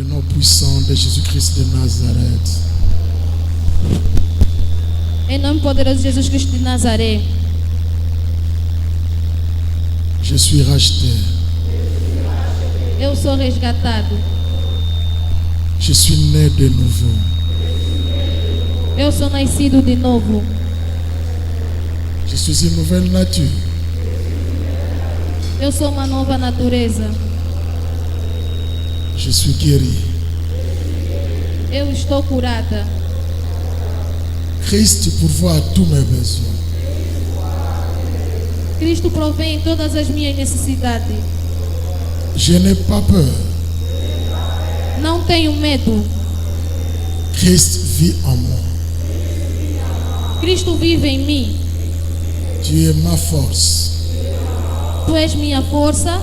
le nom puissant de Jésus-Christ de Nazareth. Em nome poderoso de Jesus Cristo de Nazaré. Je suis racheté. Eu sou resgatado. Je suis né de nouveau. Eu sou nascido de novo. Je suis une nouvelle nature. Eu sou uma nova natureza. Je suis guéri. Eu estou curada. Christ pourvoit à tous mes besoins. Cristo provém em todas as minhas necessidades. Je n'ai pas peur. Não tenho medo. Christ vit en moi. Cristo vive em mim. Tu es ma force, Tu és minha força,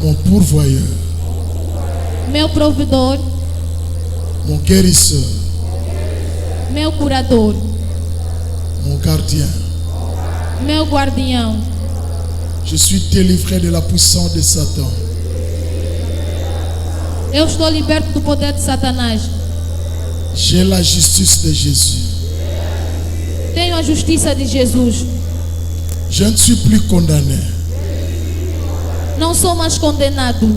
mon pourvoyeur, meu provedor, mon guérisseur, meu curador, mon gardien. meu guardião. Je suis délivré de la puissance de Satan. Eu estou liberto do poder de Satanás. J'ai la justice de Jésus. Tenho a justiça de Jesus. Je ne suis plus condamné. Não sou mais condenado.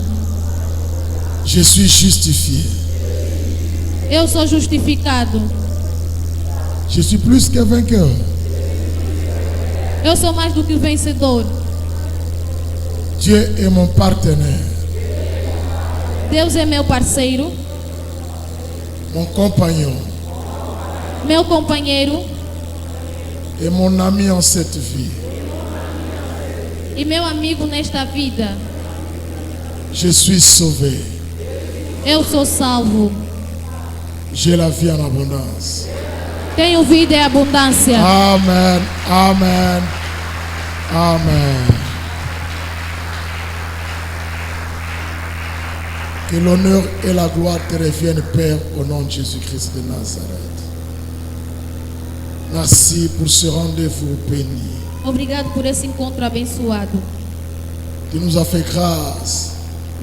Je suis justifié. Eu sou justificado. Je suis plus que vainqueur. Eu sou mais do que vencedor. Dieu est mon partenaire, Deus é meu parceiro, mon compagnon meu companheiro et mon ami en cette vie. e meu amigo nesta vida. Je suis sauvé. Eu sou salvo. J'ai la vie en abondance. Tenho vida e abundância. Amen. Amen. Amen. Que l'honneur et la gloire te reviennent, Père, au nom de Jésus-Christ de Nazareth. Merci pour ce rendez-vous béni. Obrigado por esse encontro abençoado. Tu nous as fait grâce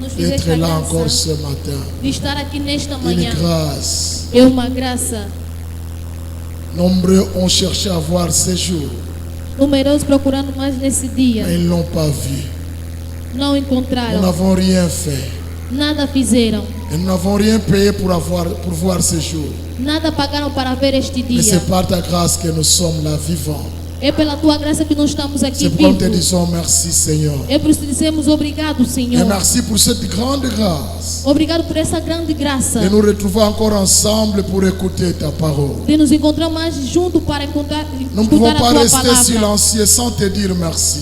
Nos d'être fizeste a là encore graça ce matin. de estar aqui nesta Une manhã. grâce. É uma graça. Nombreux ont cherché à voir ces jours, Numerosos procurando mais nesse dia. mais ils ne l'ont pas vu. Não Nous encontraram. n'avons rien fait. Nada fizeram. Et nous n'avons rien payé pour voir ces jours. Nada pagaram para ver este Mais dia. c'est par ta grâce que nous sommes là vivants. É pela tua graça que nós estamos aqui C'est pourquoi nous te vivos. disons merci, Seigneur. É por isso que dizemos obrigado, Et Senhor. merci pour cette grande grâce Obrigado por essa grande graça. de nous retrouver encore ensemble pour écouter ta parole. De nos encontrar mais junto para encontrar, Nous ne pouvons escutar pas a tua rester palavra. silencieux sans te dire merci.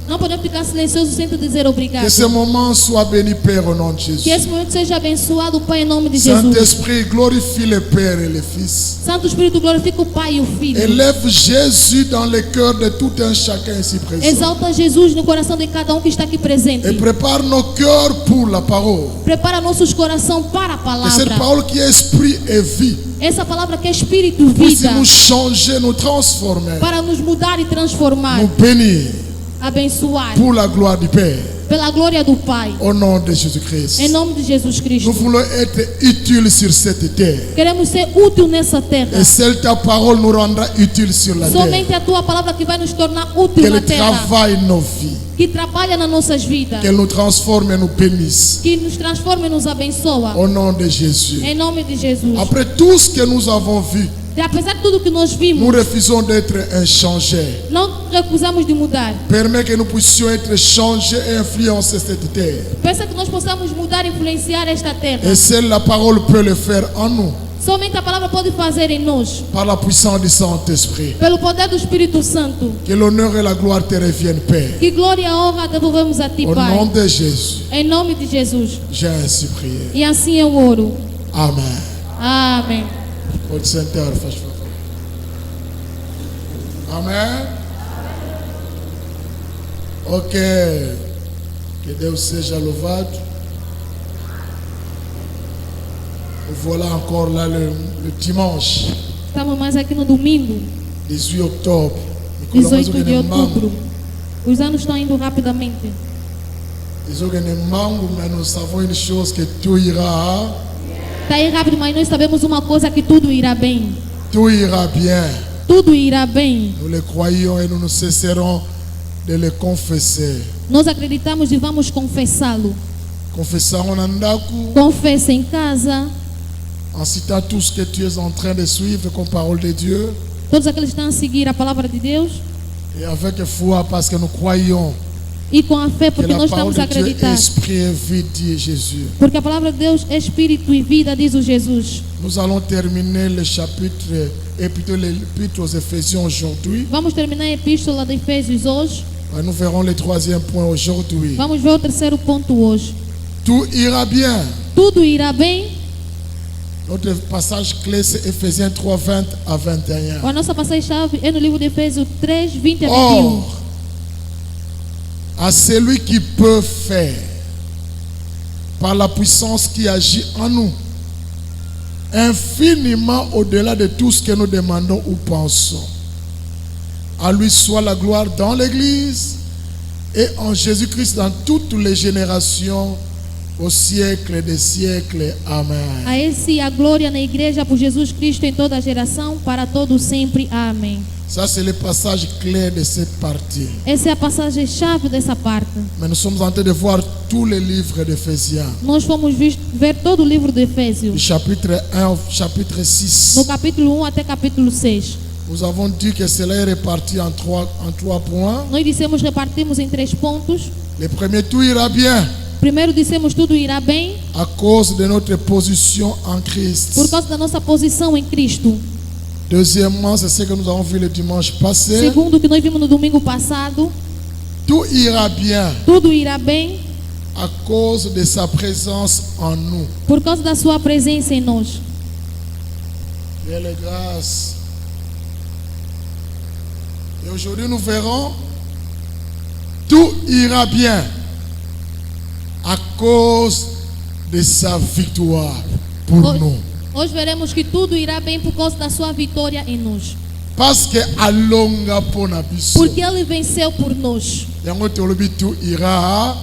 Não podemos ficar silenciosos sem te dizer obrigado. Que ce moment soit béni, Père, au nom de Jésus. Que esse momento seja abençoado, Pai, em nome de Jesus. Saint-Esprit, glorifie le Père et le Fils. Santo Espírito, glorifica o Pai e o Filho. Élève Jésus dans le cœur de tout un chacun ici présent. Exalta Jesus no coração de cada que está aqui presente. Et prépare nos cœurs pour la parole. Prepara nossos corações para a Et cette palavra. parole qui est esprit et vie. Essa palavra que é Espírito, Puisse vida. nous changer, nous transformer, Para nos mudar e transformar. nous bénir Abençoar. pour la gloire du Père. Pela glória do Pai. Au nom de Jésus-Christ. Em nome de Jesus Nous Cristo. voulons être utiles sur cette terre. Queremos ser útil nessa terra. Et seule ta parole nous rendra utiles sur la terre. Somente a tua palavra que vai nos tornar útil na Qu'elle terra. travaille nos vies. Que trabalha nas nossas vidas. Qu'elle nous transforme et nous bénisse. Que nos transforma e nos abençoa. Au nom de Jésus. Em nome de Jesus. Après tout ce que nous avons vu, E apesar de tudo que nós nous vimos, refusons d'être inchangés. não recusamos de mudar. Permets que nous puissions être changés et influencer cette terre. Pensa que nós possamos mudar e influenciar esta terra. Et seule la parole peut le faire en nous. Somente a palavra pode fazer em nós. Par la puissance du Saint-Esprit. Pelo poder do Espírito Santo. Que l'honneur et la gloire te reviennent, Père. Que glória e honra devolvemos a ti, Au nom Pai. de Jésus, Em nome de Jesus. j'ai ainsi prié. E assim eu oro. Amen. Amém. Pode sentar, faz favor. Amen. Ok. Que Deus seja louvado. Nous voilà encore là le dimanche Estamos mais aqui no domingo, 18 octobre. Nicolas 18 de Mazurene Mbambo. outubro. Os anos estão indo rapidamente. Disons que mais nous savons une chose, que tout ira. Está aí rápido, mas nós sabemos uma coisa, que tudo irá bem. Tout ira bien. Tudo irá bem. Nous le croyons et nous ne cesserons de le confesser. Nós acreditamos e vamos confessá-lo. Confessons en Ndaku, Confessa em casa. en citant tout ce que tu es en train de suivre comme parole de Dieu. Todos aqueles que estão a seguir a palavra de Deus. Et avec foi, parce que nous croyons E com a fé, que porque la nós parole estamos a de Dieu est acreditar. esprit et vie, dit Jésus. Porque a palavra de Deus é espírito e vida, diz o Jesus. Nous allons terminer le chapitre, et plutôt l'épître aux Éphésiens aujourd'hui. Vamos terminar a epístola de Efésios hoje. Nous verrons le troisième point aujourd'hui. Vamos ver o terceiro ponto hoje. Tout ira bien. Tudo irá bem. Notre passage clé, c'est Éphésiens 3, 20 à 21. A nossa passagem-chave é no livro de Efésios 3, 20 a 21. Or, à celui qui peut faire, par la puissance qui agit en nous, infiniment au-delà de tout ce que nous demandons ou pensons. À lui soit la gloire dans l'Église et en Jésus-Christ dans toutes les générations, au siècle des siècles. Amen. A esse a glória na igreja por Jesus Cristo em toda a geração, para todo sempre. Amém. Ça, c'est le passage clé de cette partie. Essa é a passagem-chave dessa parte. Mais nous sommes en train de voir tous les livres d'Éphésiens. Nós fomos ver todo o livro de Du Efésios, chapitre 1 au chapitre 6. no capítulo 1 até capítulo 6. Nous avons dit que cela est réparti en trois points. Nós dissemos, repartimos em 3 pontos. Le premier, tout ira bien Primeiro dissemos, tudo irá bem à cause de notre position en Christ. por causa da nossa posição em Cristo. Deuxièmement, c'est ce que nous avons vu le dimanche passé. Segundo, o que nós vimos no domingo passado, Tout ira bien tudo irá bem à cause de sa présence en nous. por causa da sua presença em nós. Belle grâce. Et aujourd'hui, nous verrons tout ira bien à cause de sa victoire pour nous. Hoje veremos que tudo irá bem por causa da sua vitória em nós. Parce que alonga pona biso. Porque Ele venceu por nós. Yango tolobi tout ira.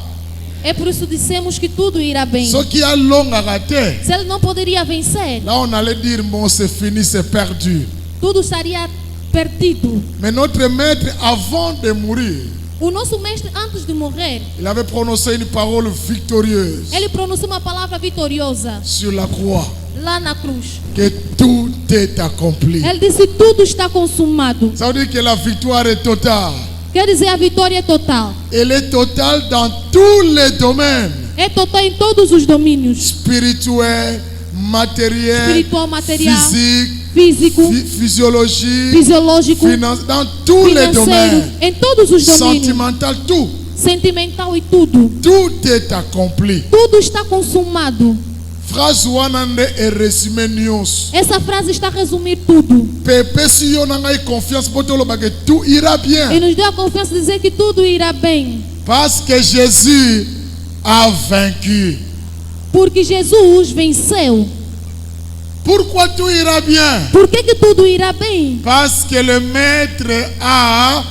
É por isso dissemos que tudo irá bem. Ce qui alonga raté. Se Ele não poderia vencer, Là on allait dire bon c'est fini, c'est perdu. tudo estaria perdido. Mais notre maître avant de mourir, O nosso mestre, antes de morrer, il avait prononcé une parole victorieuse ele pronunciou uma palavra vitoriosa sur la croix. lá na cruz. Que tout est accompli. Ele disse, tudo está consumado. Ça veut dire que la victoire est totale. Quer dizer, a vitória é total. Elle est totale dans tous les domaines. É total em todos os domínios. Spirituel, matériel, Espiritual, material, physique, físico, physiologie, fisiológico, finance, dans tous les financeiro, domaines. em todos os domínios. Sentimental, tout. Sentimental e tudo. Tout est accompli. Tudo está consumado. Phrase wanande et résumé news. Essa frase está a resumir tudo. Pepe si yo nangai confiance potolo que tout ira E bien. nos deu a confiança de dizer que tudo irá bem. Parce que Jésus a vaincu. Porque Jesus venceu. Pourquoi tout ira bien? Por que tudo irá bem? Parce que le maître a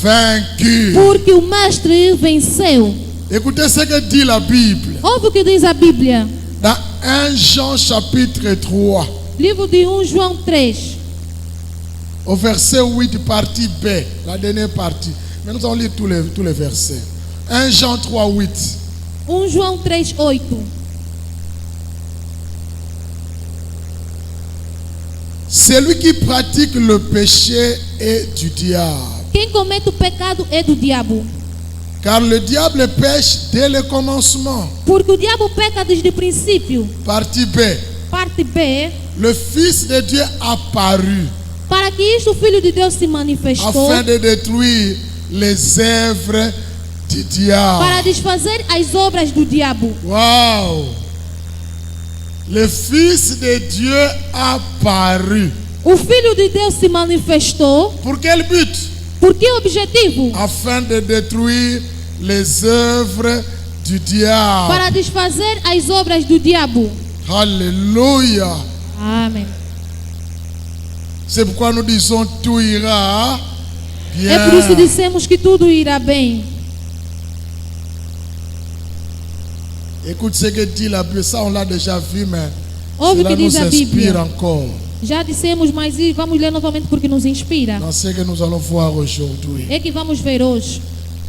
vaincu. Porque o mestre venceu. Écoutez ce que dit la Bible. Ouve o que diz a Bíblia. Dans 1 Jean chapitre 3, Livro de 1 João 3. au verset 8, partie B, la dernière partie. Mais nous allons lire tous les versets. 1 Jean 3, 8. 1 João 3, 8. Celui qui pratique le péché est du diable. Quem comete o pecado é do diabo. Car le diable pêche dès le commencement. Porque o diabo peca desde o princípio. Partie B. Parte B. Le Fils de Dieu apparut Para que isto o Filho de Deus se manifestou. afin de détruire les œuvres du diable. Para desfazer as obras do diabo. Waouh! Le Fils de Dieu apparut. O Filho de Deus se manifestou. Pour quel but? Por que objetivo? Afin de détruire les œuvres du diable. Para desfazer as obras do diabo. Alléluia. Amém. C'est pourquoi nous disons tout ira bien. É por isso que dissemos que tudo irá bem. Écoute ce que dit la Bible. Ça, on l'a déjà vu, mais Ouve o cela que diz nous a inspire Bíblia. encore Já dissemos, mas vamos ler novamente porque nos inspira. dans ce que nous allons voir aujourd'hui. É que vamos ver hoje.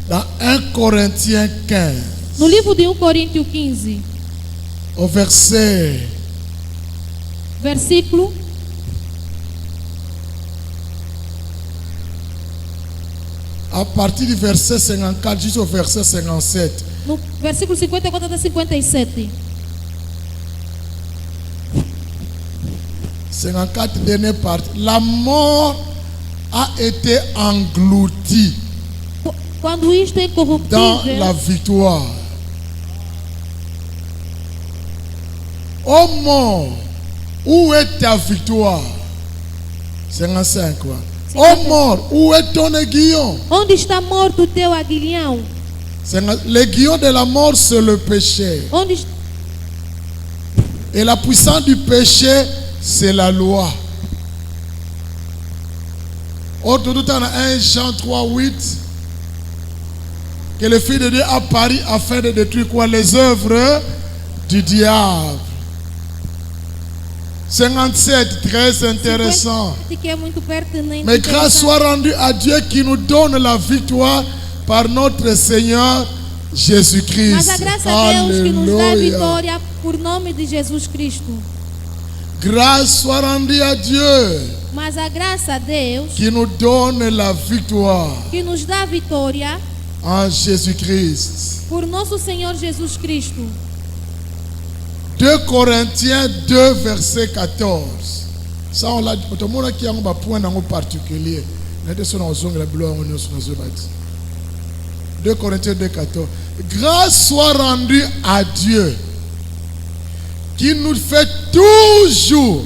Dans 1 Corinthiens 15, No livro de 1 Coríntios 15, au verset versículo à partir du verset 54 jusqu'au verset 57. no versículo 54 até 57. 54 dernière partie. La mort a été engloutie Quando isto é dans incorruptível, la victoire. Ô mort, où est ta victoire? 55 quoi. Ô mort, où est ton aiguillon? onde está morto o teu aguilhão? L'aiguillon de la mort, c'est le péché. Onde Et la puissance du péché, c'est la loi. Autre tout en 1 Jean 3, 8, que le Fils de Dieu a paru afin de détruire quoi? Les œuvres du diable. 57, très intéressant. que é muito pertinente. Mais grâce soit rendue à Dieu qui nous donne la victoire par notre Seigneur Jésus-Christ. Mas a graça a Deus que nos dá a Alléluia. vitória por nome de Jesus Cristo. Grâce soit rendue à Dieu Mas a graça a Deus qui nous donne la victoire que nos dá a vitória en Jésus-Christ. por nosso Senhor Jesus Cristo. 2 Corinthiens 2, verset 14. Ça, on l'a dit. Tout le monde qui a un point dans un particulier. 2 Corinthiens 2, 14. Grâce soit rendue à Dieu qui nous fait toujours,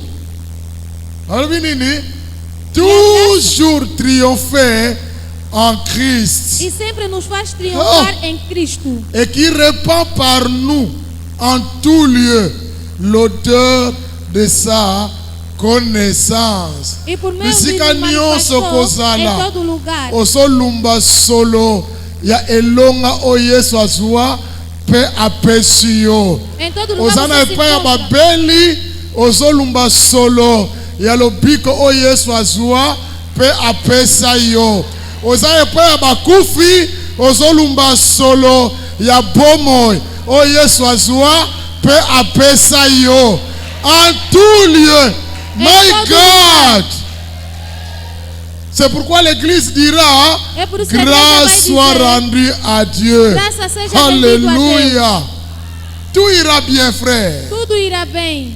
toujours triompher en Christ E sempre nos faz triunfar em Cristo. et qui répand par nous en tout lieu l'odeur de sa connaissance. E por meio de Bisika nos nyonso manifestou kozala em todo lugar. osolumba solo ya elonga o Yesu azwa pe apesi yo. Em todo lugar Ozana você se epai ya encontra. babeli ozolumba solo ya lobiko o Yesu azwa pe apesa yo. Ozana epai ya bakufi ozolumba solo ya bomoi o Yesu azwa pe apesa yo. En tout lieu, my God. C'est pourquoi l'Église dira É por isso que a igreja grâce vai soit dizer, rendue à Dieu. graça seja rendida a Deus. Alléluia. Tout ira bien, frère. Tudo irá bem.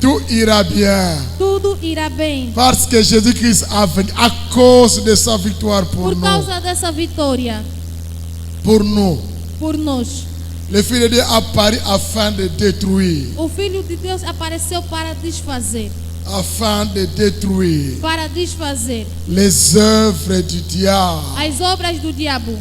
Tout ira bien. Tudo irá bem. Parce que Jésus-Christ a venu à cause de sa victoire pour Por nous. causa dessa vitória. Pour nous. Por nós. Le Fils de Dieu a apparu afin de détruire. O Filho de Deus apareceu para desfazer. Afin de détruire Para desfazer les œuvres du diable. as obras do diabo.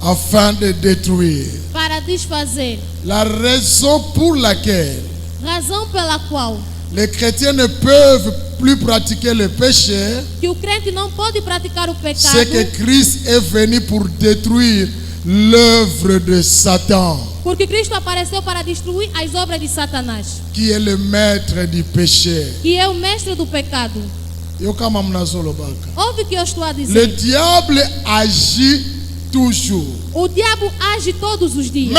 Afin de détruire. Para desfazer. La raison pour laquelle Razão pela qual les chrétiens ne peuvent plus pratiquer le péché, que o crente não pode praticar o pecado. c'est que Christ est venu pour détruire l'œuvre de Satan, Porque Cristo apareceu para destruir as obras de Satanás, qui est le maître du péché. que é o mestre do pecado. Yo kama mnazolobaka. Ouve o que eu estou a Le dizer. diable agit toujours, O diabo age todos os dias.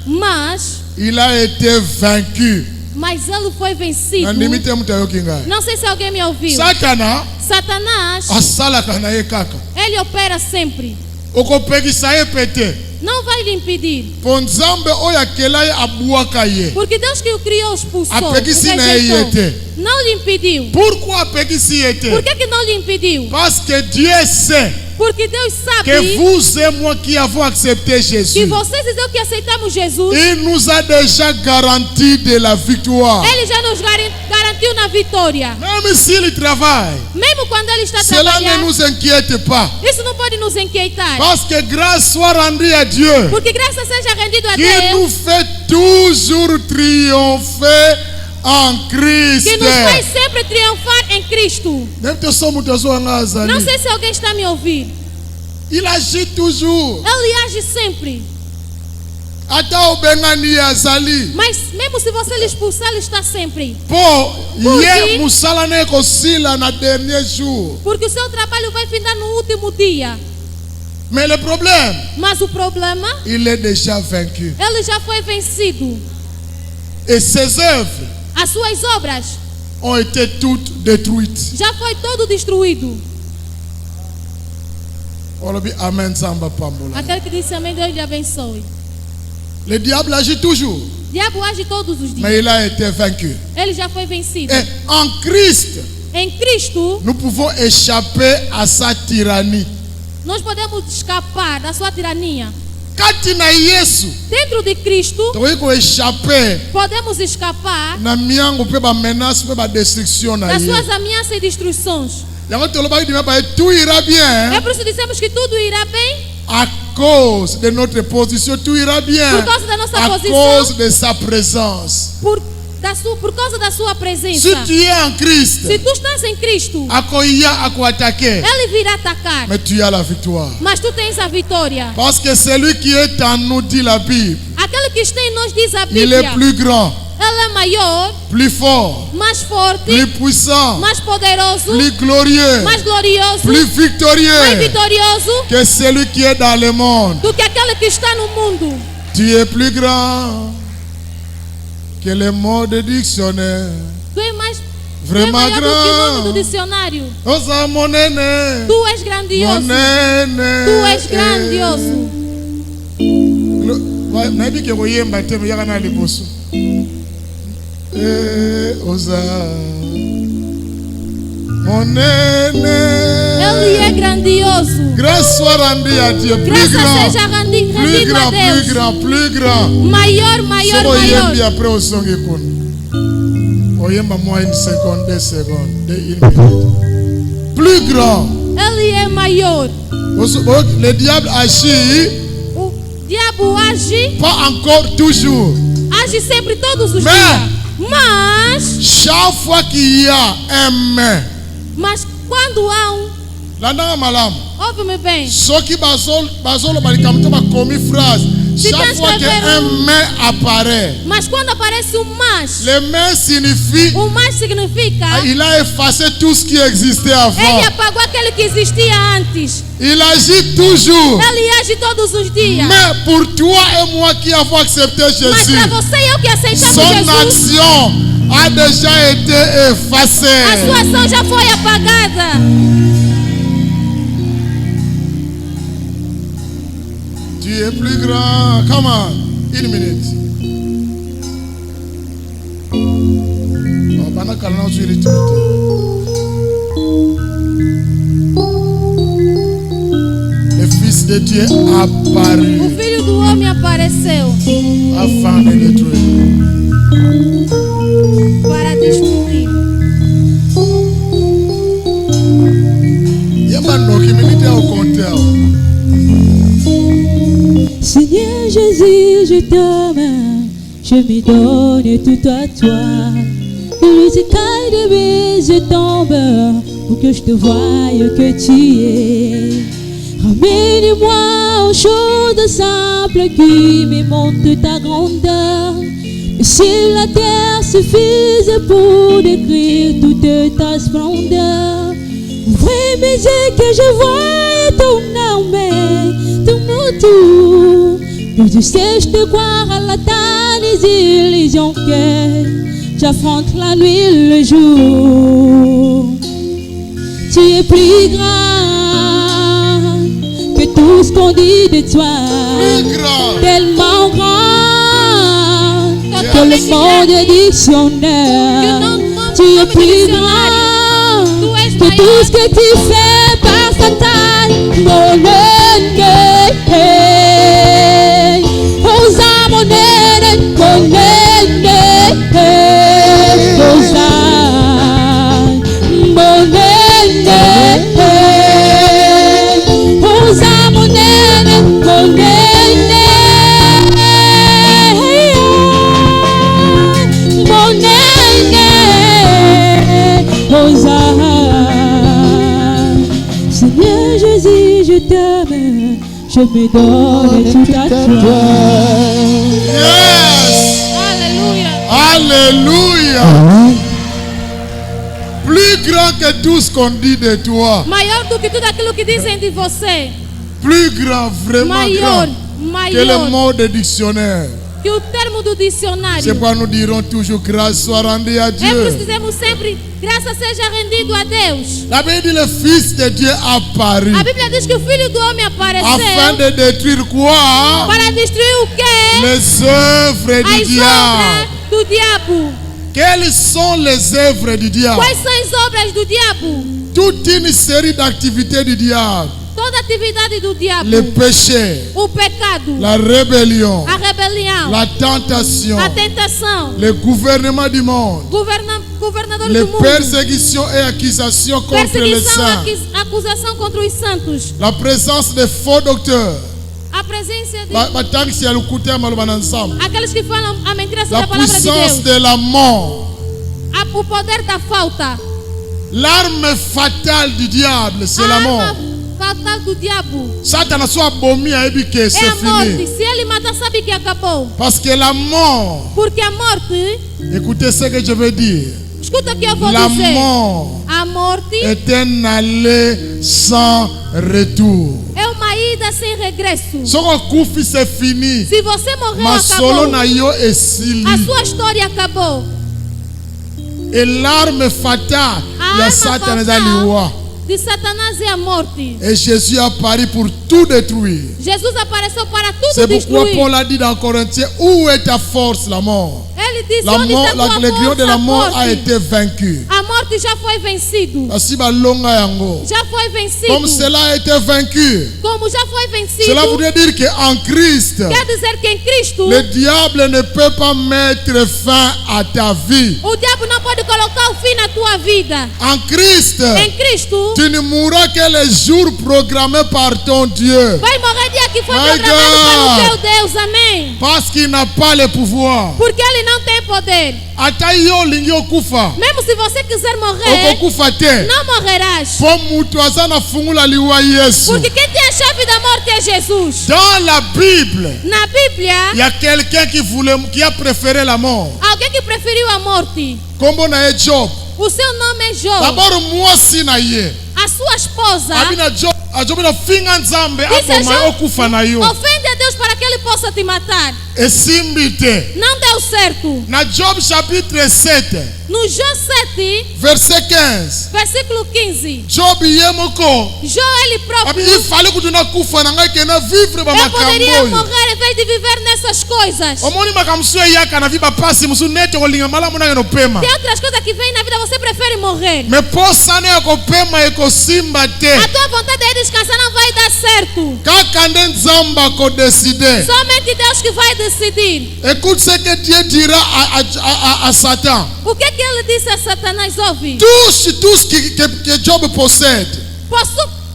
Mas il a été vaincu. ele foi vencido. Nandimite mtu ayokinga. Não sei se alguém me ouviu. Satana Satanás, asalaka na ye kaka. ele opera sempre. Okopekisa ye pete. Não vai lhe impedir. Po nzambe oyo akela ye abwaka ye. Porque Deus que o criou, expulsou, o Apekisi na rejeitou. ye te. Não lhe impediu. Pourquoi apekisi ye te? Por que não lhe impediu? Parce que Dieu sait Porque Deus sabe que vous et moi qui avons accepté que Jésus, vocês e eu que aceitamos Jesus, il nous a déjà garanti de la victoire. Ele já nos garantiu na vitória. Même s'il travaille, Mesmo quando Ele está cela ne trabalhando, nous inquiète pas. isso não pode nos inquietar. Parce que grâce soit rendue à Dieu, Porque graça seja rendida a qui Deus, nous fait toujours triompher en Christ. que nos faz sempre triunfar em Cristo. Même te sommes tous en Azali. Não sei se alguém está a me ouvir. Il agit toujours. Ele age sempre. Ata obengani azali. Mas mesmo se você lhe expulsar, ele está sempre. Po ye musala ne kosila na dernier jour. Porque o seu trabalho vai findar no último dia. Mais le problème, Mas o problema, il est déjà vaincu. ele já foi vencido. Et ses œuvres As suas obras ont été toutes détruites. já foi todo destruído. Olobi amen samba pambola. Aquele que disse amém, Deus lhe abençoe. Le diable agit toujours, O diabo age todos os dias. mais il a été vaincu. Ele já foi vencido. Et en Christ, Em Cristo, nous pouvons échapper à sa tyrannie. nós podemos escapar da sua tirania. Kati na Yesu, Dentro de Cristo, toiko échapper podemos escapar na miango pe ba menace pe ba destruction na das ye. suas ameaças e destruções. Yango toloba dima ba tout ira bien É por isso que dizemos que tudo irá bem à cause de notre position, tout ira bien por causa da nossa à posição, cause de sa présence. por causa da sua Si presença. tu es en Christ, Se tu estás em Cristo, akoya ako attaquer, Ele virá atacar, mais tu as la victoire. mas tu tens a vitória. Parce que celui qui est en nous, dit la Bible, Aquele que está em nós, diz a il est Bíblia, plus grand, Ele é maior, plus fort, mais forte, plus puissant, mais poderoso, plus glorieux, mais glorioso, plus mais victorieux vitorioso que celui qui est dans le monde. do que aquele que está no mundo. Tu es plus grand que le mot de dictionnaire. Tu é mais Vraiment maior do que o nome do grand. dicionário. Osa monene. Tu és grandioso. Monene. Tu és grandioso. Nabi ke koyemba te yaka na liboso. Osa monene. Ele é grandioso. Grâce soit rendue à Dieu. Plus Graça grand. seja Plus rendido a grand, plus Deus. grand, plus grand. Maior, maior, Soko yembi maior. après au songe kun. Oyemba moi une seconde, 2 secondes, 1 minute. Plus grand. Ele é maior. Le diable agit O diabo age, pas encore toujours. age sempre todos os Mais- dias. Chaque fois qu'il y a un mais, Mas quando há landanga malamu. ouve-me bem, Soki bazolo balikamto ba commis phrase. Si Chaque tu fois escrever qu'un mais apparaît, mas quando aparece o mas, le mais signifie o mas significa il a effacé tout ce qui existait avant. ele apagou aquele que existia antes. Il agit toujours. Ele age todos os dias. Mais pour toi et moi qui avons accepté Mas Jésus, para você e eu que aceitamos son Jesus, action a déjà été a effacée. sua ação já foi apagada. Tu es plus grand. Come on. 1 minute. Oh, bana kalana usiri tumite. Le Fils de Dieu O apparu Filho do Homem apareceu afin de détruire. para destruir. Yamba noki minute au compteur. Seigneur Jésus, je t'aime, je me donne tout à toi. De l'usicaille de vie, je tombe pour que je te voie que tu es. Ramène-moi aux choses simples qui me montrent ta grandeur. Et si la terre suffise pour décrire toute ta splendeur, ouvrez mes yeux que je vois ton armée, ton autour. Que je sais, je te croire à la taille des illusions que j'affronte la nuit et le jour. Tu es plus grand que tout ce qu'on dit de toi. Plus grand. Tellement grand que le monde est dictionnaire. Tu es plus grand que tout ce que tu fais par ta taille. Mon Osa mon nene, Osa mon nene, Osa mon Seigneur Jésus, je t'aime, je je me donne tout à toi. Yes. Aleluia. Alléluia. Plus grand que tout ce qu'on dit de toi. Maior do que tudo aquilo que dizem de você. Plus grand, vraiment Maior, grand que le maior mot de dictionnaire. que o termo do C'est dicionário. pourquoi nous dirons toujours grâce soit rendue à É por isso Dieu. que dizemos sempre, graça seja rendido a Deus. La Bible dit le Fils de Dieu apparut A Bíblia diz que o Filho do Homem afin apareceu de détruire quoi? para destruir o quê? Les œuvres du As diable. obras do diabo. Quelles sont les œuvres du diable? Quais são as obras do diabo? Toute une série d'activités du diable. Toda atividade do diabo. Le péché, O pecado. la rébellion, A rebelião. la tentation, A tentação. le gouvernement du monde, Governador les do mundo. persécutions et accusations contre les Perseguição, saints, acusação contra os santos. la présence de faux docteurs, A presença de batangi ya lukuta maloba na nzambe, aqueles que falam a mentira sobre la a palavra de puissance Deus. de la mort, O poder da falta. l'arme fatale du diable, c'est la A mort. arma fatal do diabo Satan a soit abomi à que é c'est a morte. fini. Se ele matar, sabe que acabou. Parce que la mort, Porque a morte, écoutez ce que je veux dire, escuta o que eu vou la dizer. mort A morte est un aller sans retour. é uma ida sem regresso. Soko kufi c'est fini. Se você morreu, Masolo acabou. na yo esili. A sua história acabou. Et l'arme fatale, A la arma Satan est fatal liwa. de Satanás é a morte. Et Jésus a apparu pour tout détruire. Jesus apareceu para tudo C'est pourquoi destruir. Paul a dit dans Corinthiens, où est ta force, la mort? Ele disse, La onde mort, está tua le griot de la força, mort a morte? été vaincu. A morte já foi vencido. Asi balonga yango. Já foi vencido. Comme cela a été vaincu, Como já foi vencido, cela voudrait dire qu'en Christ, quer dizer que em Cristo, le diable ne peut pas mettre fin à ta vie. o diabo não pode colocar o fim na tua vida. En Christ, Em Cristo, tu ne mourras que les jours programmés par ton Dieu. vai morrer dia que foi My programado God. pelo teu Deus. Amém. Parce qu'il n'a pas le pouvoir. Porque ele não tem poder. Ata yo lingi okufa. Mesmo se você quiser morrer, Okokufa te. não morrerás. Po mutu aza na fungula liwa Yesu. Porque quem tem a chave da morte é Jesus. Dans la Bible, Na Bíblia, il y a quelqu'un qui a préféré la mort. alguém que preferiu a morte. Kombo na ye Job. O seu nome é Jó. D'abord mwasi na ye. A sua esposa Abina Job, a Job na finga nzambe disse a akoma Jó, okufa na yo. ofende a Deus para que ele possa te matar. Esimbi te. Não deu certo. Na Job chapitre 7, No Jó 7, verset 15. versículo 15. Job ye moko. Jó ele Abi próprio, il fallait que tu na kufa na ngai kena vivre ba eu poderia makambo. morrer em vez de viver nessas coisas. Omoni makambo yaka na viba pasi musu nete kolinga malamu na no pema. Tem outras coisas que vêm na vida, você prefere morrer. Me posa ne akopema ekosimba te. A tua vontade de descansar não vai dar certo. Kaka nde nzamba ko décider. Somente Deus que vai decidir. Écoute ce que Dieu dira à Satan. O que que ele disse a Satanás? Ouve. Touche tout ce que Job possède.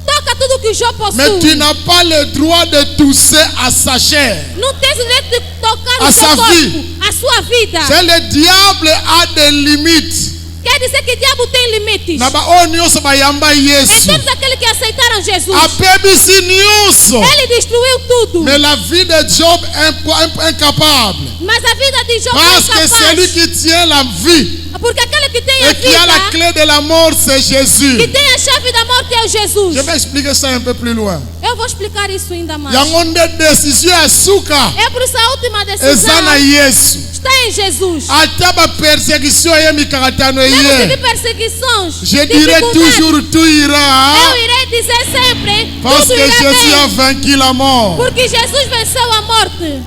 Toca tudo que Jó Mais tu possui. n'as pas le droit de toucher à sa chair. Não tens o direito de tocar A o seu sua corpo, vida. a sua vida. C'est le diable a des limites. Quer dizer que o diabo tem limites. Na ba o nyonso bayamba É Yesu. todos aqueles que aceitaram Jesus. Apebisi nyonso. Ele destruiu tudo. Mais la vie de Job est incapable. Mas a vida de Jó Parce foi que celui incapaz. qui tient la vie Porque aquele que tem a et qui a la vida, clé de la mort, c'est Jésus. que tem a chave da morte é o Jesus. Je vais expliquer ça un peu plus loin. Eu vou explicar isso ainda mais. Yango nde décision ya suka É por isso a última eza decisão na Yesu. está em Jesus. Ata ba persécution ye mikakatano Mesmo se de ye. perseguições, Je dirais dificuldades, toujours tout ira eu irei dizer sempre, parce tudo que irá Jésus a bem. vaincu la mort. Porque Jesus venceu a morte.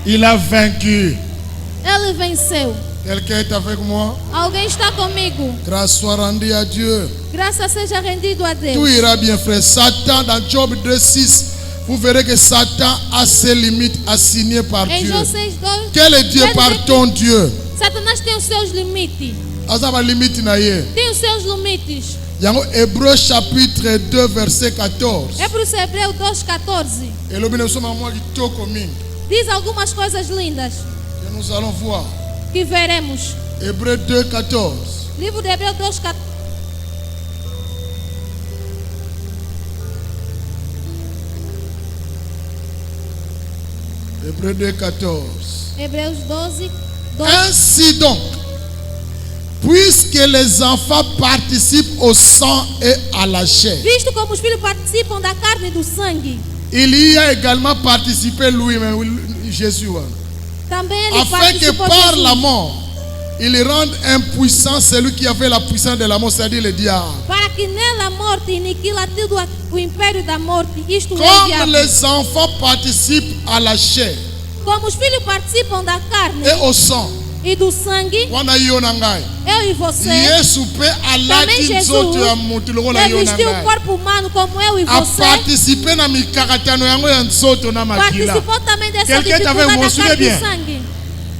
Il a vaincu. Ele venceu. Quelqu'un est avec moi? Alguém está comigo. Grâce soit rendue à Dieu. Graça seja rendido a Tout Deus. ira bien, frère. Satan, dans Job 2:6, vous verrez que Satan a ses limites assignées par Em Dieu. Jó 6:2, Quel est Dieu par ton Dieu? Satanás tem os seus limites. Asa ba limite na ye. Tem os seus limites. Yango Hébreu chapitre 2 verset 14. É por isso Hebreu 2:14. Elobi na soma mwa kitoko mingi. Diz algumas coisas lindas Que nous allons voir. que veremos. Hébreu 2:14. Livro de Hebreu 2:14. Hébreux 2, 14. Hebreus 12, 12. Ainsi donc, puisque les enfants participent au sang et à la chair, Visto como os filhos participam da carne e do sangue, il y a également participé lui-même, Jésus, também ele afin que participou par Jesus, la mort, il rende impuissant celui qui avait la puissance de la mort, c'est-à-dire le diable. para que nela a morte iniquila tudo o império da morte, isto é o Comme diabo. les enfants participent à la chair Como os filhos participam da carne et au sang, e do sangue, wana yo na ngai, eu e você, Yesu pe alati Jesus nzoto ya mutu lokola yo na revestiu o ngai, corpo humano como eu e você, aparticipe na mikakatano yango ya nzoto na makila. participou também dessa Quelqu'un t'avait dificuldade da mentionné carne e bien. do sangue.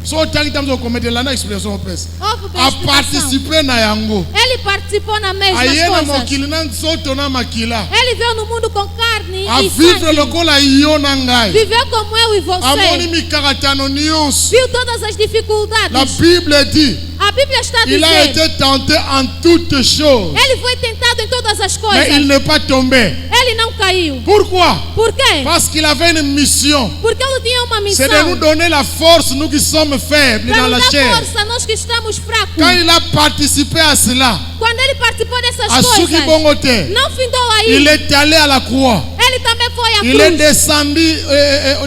So tangi tamzo kometela lana expression opesa, Houve bem explicação. aparticipe na yango, Ele participou na mesma aye na coisa. mokili na nzoto na makila, Ele veio no mundo com carne a e vivre sangue. lokola yo na ngai, Viveu como eu e amoni você. mikakatano nyonso. Viu todas as La dificuldades. Bible dit, A Bíblia está il a dizendo. été tenté en toutes choses, Ele foi tentado em todas as mais il coisas. n'est pas tombé. Ele não caiu. Pourquoi? Por quê? Parce qu'il avait une mission. Porque ele tinha uma C'est de nous missão. donner la force, nous qui sommes faibles Para dans la nos dar chair. força, nós que estamos fracos. Quand il a participé à cela, Quando ele participou dessas à Suki coisas, Bongote, não findou aí. il est allé à la croix. Ele também foi à Il est cruz. descendu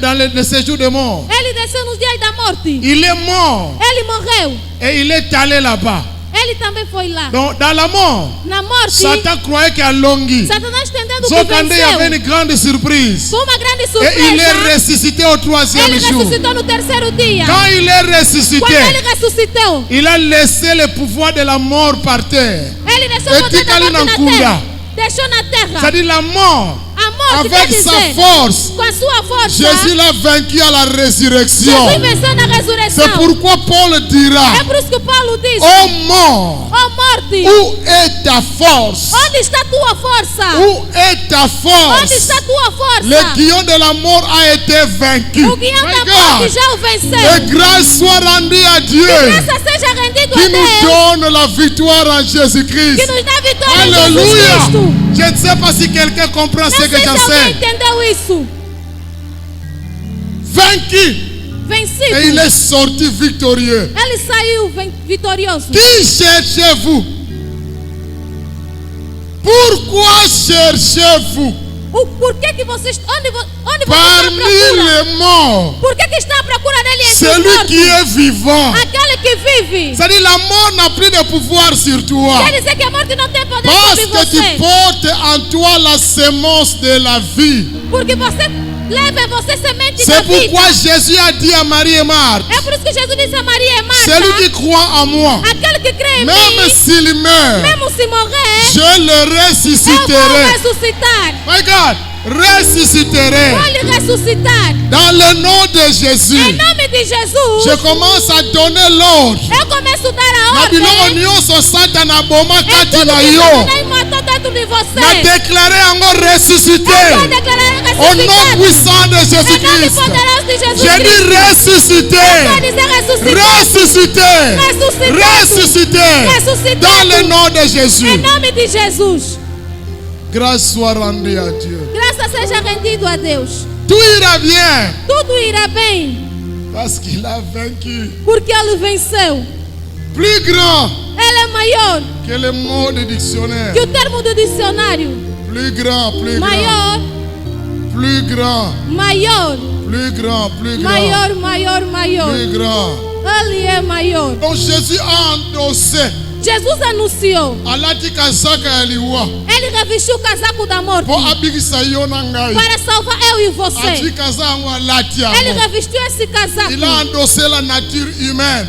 dans le séjour de mort. Ele desceu nos dias da morte. Il est mort Ele morreu. et il est allé là-bas. Ele também foi lá. Donc dans la mort, Na morte, Satan croyait qu'il a longi. Satanás entendendo que Zokande, il y avait venceu. une grande surprise. Foi uma grande Et il est surpresa. ressuscité au troisième Ele jour. ressuscitou no terceiro dia. Quand il est Quando ressuscité, ele ressuscitou, il a laissé le pouvoir de la mort par terre. ele deixou o poder da Etikali morte na Nankunda. terra. Deixou na terra. C'est-à-dire la mort, A morte quer avec sa dizer, force, com a sua força, Jésus l'a vaincu à la résurrection. Jesus venceu na C'est ressurreição. pourquoi Paul dira, É por isso que Paulo disse, ô mort, ó morte, où est ta force? onde está tua força? Où est ta Onde force? está tua força? Le guillon de la mort a été vaincu. O guião My da God. morte já o venceu. Et grâce soit rendue à Dieu Graça seja rendido qui a nous Deus, donne la victoire en que Jésus-Christ. nos dá vitória em Jesus Alléluia. Cristo. Je ne sais pas si quelqu'un comprend Não ce que sei se alguém j'enseigne. entendeu isso. Vaincu. Et Vencido. il est sorti victorieux. Ele saiu vitorioso. Qui cherchez-vous? Pourquoi cherchez-vous O porquê que vocês, onde vocês estão à parmi procura? les morts Por que está à procura dele entre os celui qui mortos? est vivant? Aquele que vive. C'est-à-dire la mort n'a plus de pouvoir sur toi. Quer dizer que a morte não tem poder Parce sobre que tu você. portes en toi la sémence de la vie. Porque você leva em você semente da C'est vida. pourquoi Jésus a dit à Marie et Marthe, É por isso que Jesus disse a Maria e Marta, celui qui croit en moi, aquele que crê em même mim, s'il meurt, mesmo se morrer, je le eu vou ressusciterai. ressuscitar. My God, ressusciterai. Vou lhe ressuscitar. Dans le nom de Em Jésus, nome de Jesus, je commence à donner l'ordre. eu começo a dar a Na biloko ordem. nyonso Satan aboma É kati tudo na que yo. Satanás matou dentro de Na você. déclaré yango Eu vou ressuscité. declarar Au nom ressuscitado. puissant de Em nome Jésus-Christ. poderoso de Jesus J'ai dit Cristo. ressuscité. Vou dizer ressuscitado. Ressuscité. Ressuscitado. Ressuscité. Ressuscitado. Dans le nom de Em Jésus. nome de Jesus. Grâce soit rendue à Dieu. Graça seja rendido a Deus. Tout ira bien. Tudo irá bem, Parce qu'il a vaincu. porque Ele venceu. Plus grand Ele é maior que le mot de dictionnaire. que o termo do dicionário. Plus grand, plus grand. Maior, Plus grand, maior, plus grand, plus grand. maior, maior, maior. Plus grand. Ele é maior. Donc Jésus a endossé Jesus anunciou. alati kazaka ya liwa Ele revestiu o casaco da morte mpo abikisa yo na ngai. para salvar eu e você. Ati kaza yango alati Ele yango. revestiu esse casaco. Il a endossé la nature humaine.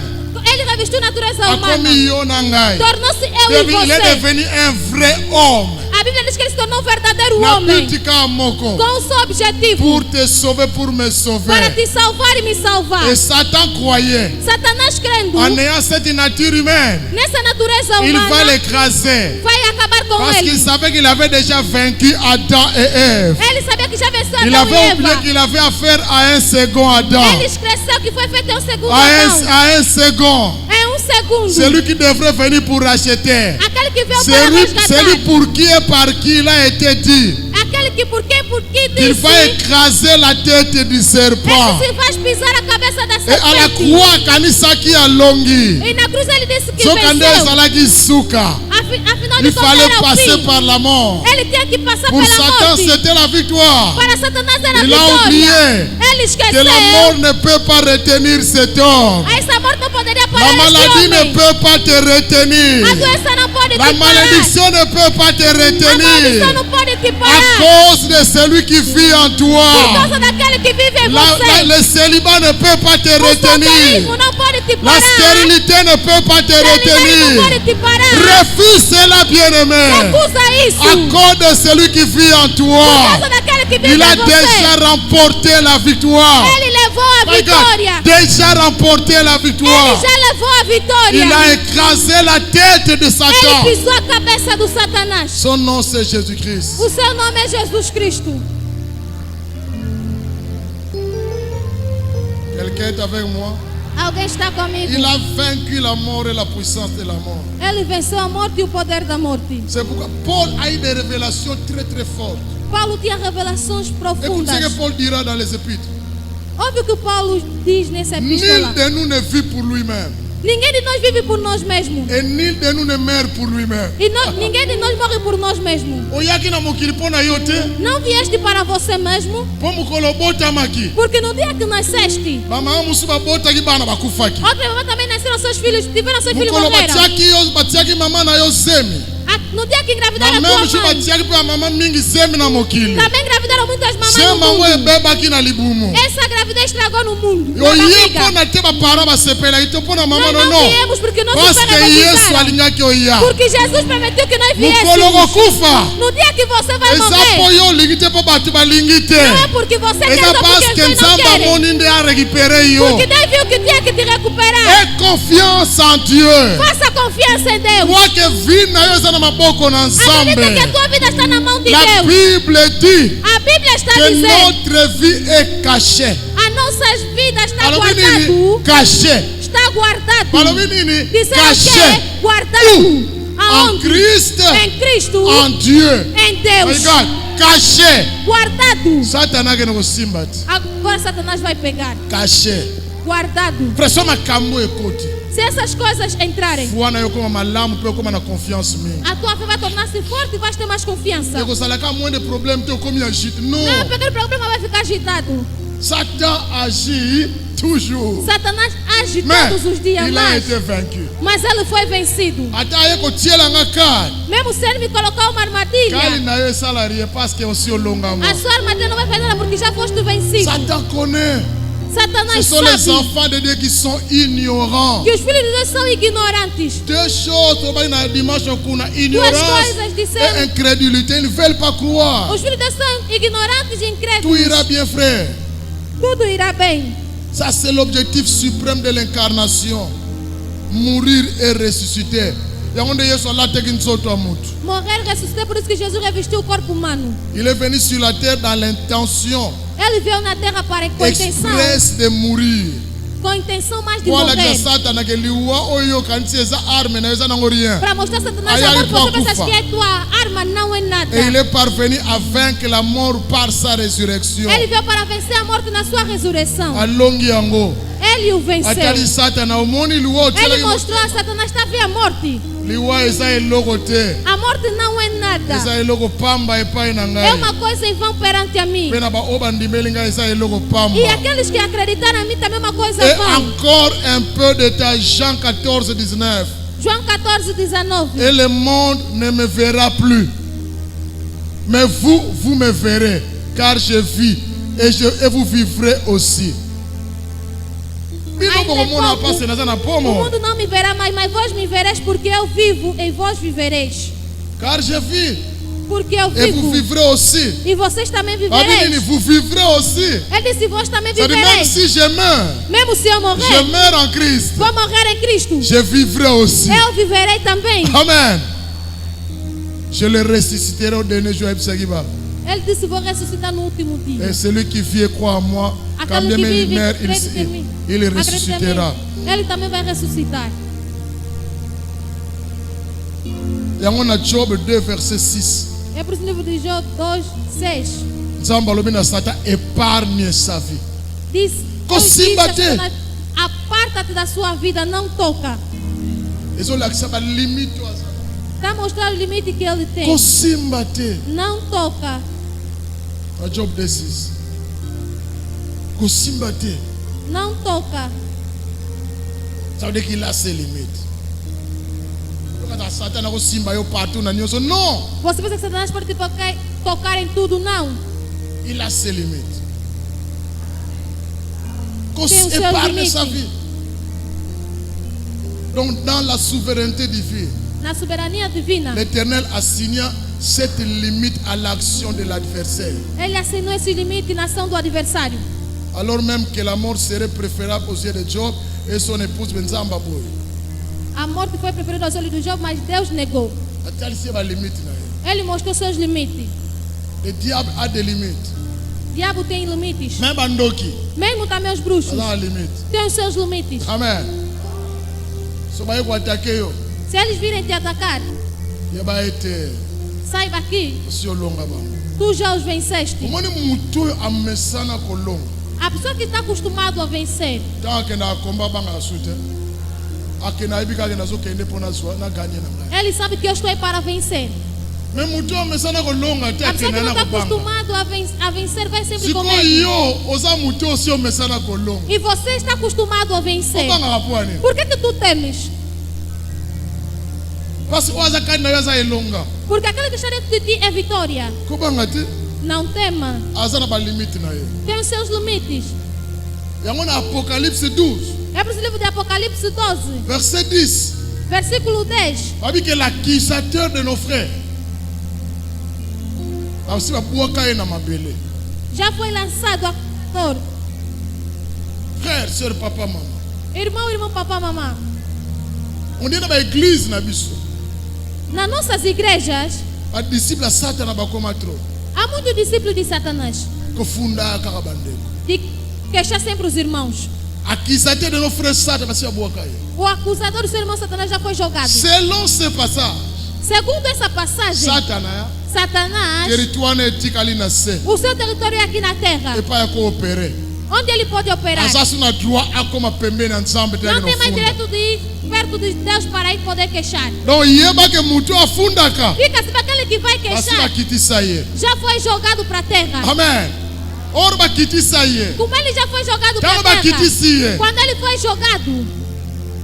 Ele revestiu a natureza humana. Akomi yo na ngai. Tornou-se eu e Il est você. devenu un vrai homme. A Bíblia diz que ele se tornou um verdadeiro Na homem pitika moko. com um só objetivo: Pour te sauver, pour me para sauver. te salvar e me salvar. Et Satan croyait, Satanás crendo en ayant cette nature humaine, nessa natureza il va humana l'écraser. vai acabar com Parce qu'il ele. savait qu'il avait déjà vaincu Adam et Ève. Ele sabia que já venceu Il Adão e avait oublié Eva. qu'il avait affaire à un second Adam. Ele esqueceu que foi feito em um segundo À Adão. un second. É um segundo. Celui qui devrait venir pour racheter. Aquele que veio para Celui resgatar. pour qui et par qui il a été dit. aquele que por quem qu'il disse, va écraser la tête du serpent. esse se faz pisar a cabeça da Et à la serpente. croix, kanisaki a longi. E na cruz ele disse que Sokande venceu. ezalaki suka. Afinal Il de contas fallait era o passer fim. par la mort. Ele tinha que passar Pour pela Satan, morte. c'était la victoire. Para Satanás era a Il a vitória. oublié Ele que la esqueceu. mort ne peut pas retenir cet homme. Essa morte não poderia La parar maladie este ne homem. peut pas te A retenir. doença não pode La te parar. malédiction ne peut pas te A maldição retenir. não pode te À parar. cause de celui qui vit en Por toi. causa daquele que vive em você. Le célibat ne peut pas te O retenir. solterismo não pode te La parar. stérilité ne peut pas te A esterilidade não retenir. pode te parar. Refuse cela, bien-aimé. Recusa isso. À cause de celui qui vit en Por toi. causa daquele que vive Il a em você. déjà remporté la victoire. Ele levou a vitória. Déjà remporté la Ele victoire. já levou a vitória. Il a écrasé la tête de Ele Satan. pisou a cabeça do Satanás. Son nom c'est Jésus-Christ. O seu nome é Jesus Cristo. Quelqu'un est avec moi. Alguém está comigo? Il a vaincu la mort et la puissance de la mort. Ele venceu a morte e o poder da morte. C'est pourquoi Paul a eu des révélations très très fortes. Paulo tinha revelações Écoutez ce profundas. que Paul dira dans les épîtres. Ouve o que Paulo diz nessa Nul epístola. de nous ne vit pour lui-même. Ninguém de nós vive por nós mesmos. Et nul de nous ne meurt pour lui-même. E ninguém de nós morre por nós mesmos. Oyaki na mokili mpo na yo te. Não vieste para você mesmo, Mpo mokolo obotamaki. porque no dia que nasceste, Bamama mosusu babotaki bana bakufaki. outra mamãe também nasceram seus filhos, tiveram seus filhos Mokolo morreram. batiaki mama na yo zemi. No dia que Na engravidaram a même jour tua mãe, batiaki mpe bamama mingi zemi na mokili. também engravidaram muitas mamães Se no mango mundo. ebebaki na libumu. Essa gravidez estragou no mundo. Na Oye barriga. mpo na te bapara basepelaki te mpo na mama Nós não nono. viemos porque nossos Parce pais que Yesu refusaram. alingaki oya. Porque Jesus permitiu que nós Mokolo viéssemos. kokufa. No dia que você vai Eza morrer, mpo yo olingi te mpo bato balingi te. não é porque você quer, Eza não porque parce que eles não Nzambe querem. amoni nde arécupere yo. Porque Deus viu que tinha que te recuperar. Aie confiance en Dieu. Faça confiança em Deus. Crois que vie na yo eza na maboko na Acredita que a Nzambe. tua vida está na mão de La Deus. Bible dit A Bíblia está que dizendo, notre vie est cachée. a nossas vidas está Balobi guardado. nini? Cachée. Está guardado. Balobi nini? Dizendo Cachée. que guardado. En Aonde? Christ, Em Cristo. en Dieu. Em Deus. Regarde, caché. Guardado. Satan akende kosimba te. Agora Satanás vai pegar. Caché. Guardado. Frère, so makambo ekoti. Se essas coisas entrarem, Foi na yo koma malamu mpe okoma na confiance mingi. a tua fé vai tornar-se forte e vais ter mais confiança. ekosalaka moins de problème te okomi agite. Não, Non. pequeno problema vai ficar agitado. Satan agit toujours. Satanás age Mais todos os dias, il a été vaincu. mas ele foi vencido. Ata aye kotielanga kari. Mesmo se ele me colocar uma armadilha, Kari na yo esalarie parce que osi olongango. a sua armadilha não vai fazer nada porque já foste vencido. Satan connaît. Ce Satanás sont les sabe enfants de Dieu qui sont ignorants. que os filhos de Deus são ignorantes. Deux choses, on va dans dimanche kuna Duas ignorance coisas et disseram. incrédulité. Ils ne veulent pas croire. Os filhos de Deus são ignorantes e Tout incrédulos. ira bien, frère. Tudo irá bem. Ça, c'est l'objectif suprême de l'incarnation. Mourir et ressusciter. Yangonde Yesu Allah teki nzoto wa mutu. Morrer e ressuscitar, por isso que Jesus revestiu o corpo humano. Il est venu sur la terre dans l'intention Ele veio na terra para com intenção expresse de mourir. mais de Voilà que morrer. Satan a que liwa oyo kanti eza arme na eza nango rien. Para mostrar a Satanás Aí a ele morte, você pode pensa kufa. que é tua arma, não é nada. Et il est parvenu à vaincre la mort par sa résurrection. Ele veio para vencer a morte na sua ressurreição. Alongi yango. Ele o venceu. Atali Satan omoni liwa Ele otiela mostrou a Satanás está a morte. liwa eza eloko te. A morte não é nada. Eza eloko pamba epai na É ngai. uma coisa em vão perante a mim. Mpe na baoyo bandimeli ngai eza eloko pamba. E aqueles que acreditaram em mim também é uma coisa Et vão. encore un peu de ta Jean 14, 19. João 14, 19. Et le monde ne me verra plus. Mais vous me verrez, car je vis et vous vivrez aussi. Bino Ainda bokomona pouco, pase naza na O pomo. mundo não me verá mais, mas vós me vereis porque eu vivo e vós vivereis. Car je vis Porque eu et vous vivo. vivrez aussi. E vocês também Abinini, vivereis. vous vivrez aussi. Ele disse, vós também Ça dit même vivereis. si je meurs, Mesmo se eu je morrer, meurs en Christ. vou morrer em Cristo. Je vivrai aussi. Eu viverei também. Amen. Je le ressusciterai au dernier jour. Ele disse, vou ressuscitar no último dia. Et celui qui vit et croit en moi, quand Aquele bien que même il vive meurt, e crê em mim. il Acredita em ressuscitera. mim. Ele também vai ressuscitar. Et on a Job 2, verset 6. É por isso no livro de Jó 2:6. Nzambe alobi na Satan épargne sa vie. Diz: Kosimba te. aparta-te da sua vida, não toca. Ezolakisa ba limite aza. Está mostrando o limite que ele tem. Kosimba te. Não toca. A Job 10:6. Kosimba te. Não toca. Ça veut dire qu'il a ses limites. Quand Satan a kosimba yo partout na nyonso, non. Você pensa que Satanás pode te tocar em tudo? Não. Il a ses limites. Tem os seus Épargne sa limites. vie. Donc dans la souveraineté divine, Na soberania divina, l'Éternel assigna cette limite à l'action de l'adversaire. ele assinou esse limite na ação do adversário. Alors même que la mort serait préférable aux yeux de Job et son épouse Benzamba Boy. A morte foi preferida aos olhos do Job, mas Deus negou. Atalisi ba limite na ye. Ele mostrou seus limites. Le diable a des limites. O diabo tem limites. Même Bandoki, Mesmo também os bruxos il a une limite. têm os seus limites. Amen. So ba ko attaquer yo, Se eles virem te atacar, ya ba été saiba que si olonga ba. tu já os venceste. Omoni mutu amesana kolonga. A pessoa que está acostumado a vencer, Tant que na combat banga sute. Akena ibika ke nazo kende pona zwa na gagner na ngai. ele sabe que eu estou aí para vencer. Mais mutu amesana kolonga te A pessoa que akena não na está kobanga. acostumado a vencer vai sempre com Siko medo. yo oza mutu osi omesana kolonga. E você está acostumado a vencer. Obanga kapwani. Por que tu temes? Parce que oza kani na yo aza elonga. Porque aquele que está dentro de ti é vitória. Kobanga te Não tema. aza na ba limite na ye. Tem os seus limites. Yango na Apocalypse 12, É por isso o livro de Apocalipse 12, verset 10. versículo 10. Babi que l'accusateur de nos frères. Aussi babuaka ye na mabele. Já foi lançado a dor. Frère, sœur, papa, maman. Irmão, papá, mamã. On dit dans ba église na biso. Nas nossas igrejas, Ba disciple Satan na bakoma trop. há muitos discípulos de Satanás Ko funda kaka bandeko. de queixar sempre os irmãos. Accusateur de nos frères Satan basi babuaka ye. O acusador do seu irmão Satanás já foi jogado. Selon ce passage, Segundo essa passagem, Satan ya Satanás, territoire na etikali na se. o seu território é aqui na terra, Et pas ya coopérer. onde ele pode operar. Azasu na droit akoma pembeni na nzambe te Não no tem mais funda. direito de ir perto de Deus para ir poder queixar. Donc yeba ke mutu afundaka. Fica se aquele que vai Basi queixar bakitisa ye. já foi jogado para a terra. Amen. Or bakitisa ye. Como ele já foi jogado para Tango a terra, bakitisi ye. quando ele foi jogado,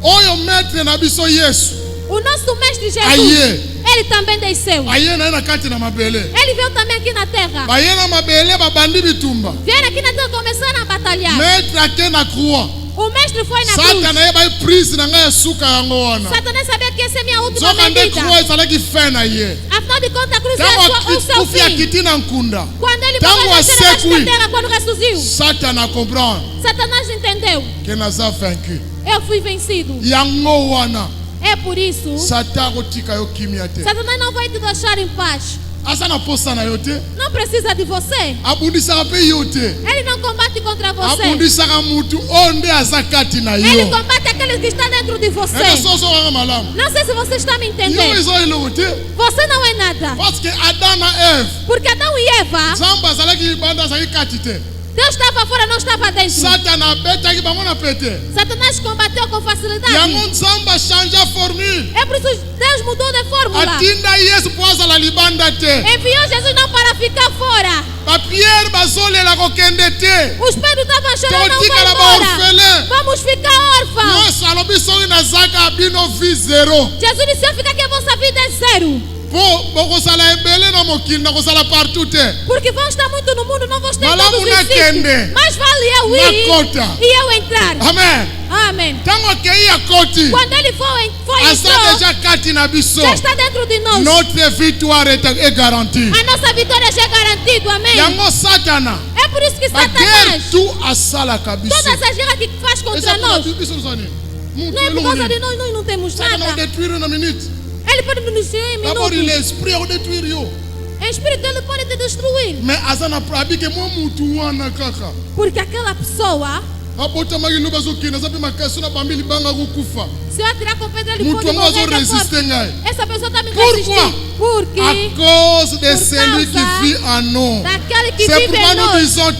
Oyo maître na biso Yesu. o nosso mestre Jesus, Aye. ele também desceu. Aye na ye na kati na mabele. Ele veio também aqui na terra. Baye na mabele babandi bitumba. Vieram aqui na terra e começaram a batalhar. Maître ake na croix. O mestre foi na Satan cruz. na ye ba prise na ngai suka yango wana. Satanás sabia que essa é minha última Zoka nde medida. croix ezalaki fin na ye. Afinal de contas, a cruz é Tango o seu kufi fim. akiti na nkunda. Quando ele Tango morreu na asekui. terra, quando ressurgiu, Satan a comprendre Satanás entendeu. que naza vaincu. Eu fui vencido. Yango wana. É por isso, Satan kotika yo kimia te. Satanás não vai te deixar em paz. Asa na posa na yo te. Não precisa de você. Abundisaka mpe yo te. Ele não combate contra você. Abundisaka mutu oyo nde aza kati na Ele yo. combate aquele que está dentro de você. Ebe so ozokaka malamu. Não sei se você está me Yo entendendo. eza eloko te. Você não é nada. Parce que Adam na Eve, Porque Adão e Eva, Nzambe azalaki libanda azalaki kati te. Deus estava fora, não estava dentro. Satan abetaki bango na pete. Satanás combateu com facilidade. Yango Nzambe achange a formule. É por isso que Deus mudou de fórmula. Atinda Yesu mpo azala libanda te. Enviou Jesus não para ficar fora. Bapierre bazolela kokende te. Os Pedro estavam chorando, não Totikala vai embora. baorphelin. Vamos ficar órfãos. Nyonso alobi soki nazaka bino vie zero. Jesus disse, eu ficar aqui, a vossa vida é zero. Po bokozala ebele na mokili nakozala partout te. Porque vão estar muito no mundo, não vão estar em Malamu todos os nakende. sítios. Mas vale eu Na ir kota. e eu entrar. Amen. Amém. Ntango akei akoti Quando ele foi aza entrou, deja kati na biso. já está dentro de nós. Notre victoire est garantie. A nossa vitória já é garantida, amém. Yango Satana É por isso que baguerre Satanás, tout asalaka biso. todas as guerras que faz contra nós, biso nzani. não é por causa de nós, nós não temos Satana nada. odétruire na minute. Ele pode nos destruir em D'abord il minutos. est esprit odétruire yo. Em espírito ele pode te destruir. Mais aza na prabi ke mwa mutu wana kaka. Porque aquela pessoa abotamaki loba azokende aza mpe makasi na bambi libanga kokufa Se eu atirar com pedra, ele pode moto yango morrer da azoresiste forte. ngai. Essa pessoa está me Pourquoi? resistindo. Por À quê? cause de Por celui qui causa vit en nous. Daquele que C'est vive pourquoi em nous nós. disons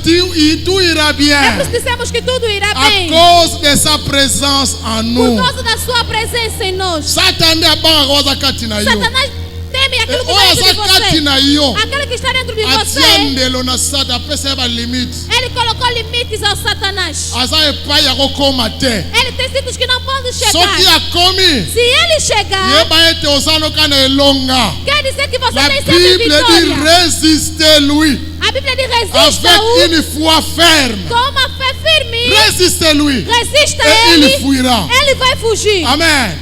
tout ira É bien. por isso que dissemos que tudo irá À bem. cause de sa présence en Por nous. causa da sua presença em nós. Satane abanga oza kati na yo. Satanás teme aquilo que Oyo está dentro de aza kati você. na yo. Aquele que está dentro de Atia você. ndelo na sata apesa ye balimite. Ele colocou limites ao Satanás. Aza epai ya kokoma te. Ele tem sítios que não pode chegar. Soki akomi Se ele chegar, yeba ete oza noka na elonga. quer dizer que você La tem sempre Bible dit vitória. résistez-lui A Bíblia diz avec resista-o une foi ferme. com uma fé firme. Résistez-lui Resista et ele. il fuira. Ele vai fugir. Amen.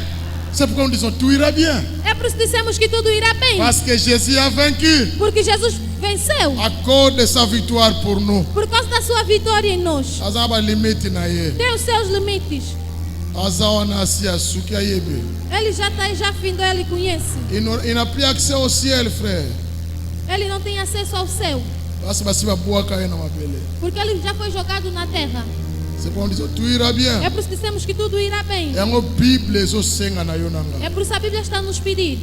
C'est pourquoi nous disons tout ira bien. É por isso que dissemos que tudo irá bem. Parce que Jésus a vaincu Porque Jesus venceu. à cause de sa victoire pour nous. Por causa da sua vitória em nós. Aza ba limite na ye. Tem os seus limites. Aza wana asi asuki ayebe. Ele já está já findou, ele conhece. Il n'a plus accès au ciel, frère. Ele não tem acesso ao céu. Basi basi babuaka ye na mabele. Porque ele já foi jogado na terra. C'est pourquoi nous disons tout ira bien. É por isso que dissemos que tudo irá bem. Yango Bible ezosenga na yo nanga. É por isso que a Bíblia está a nos pedir.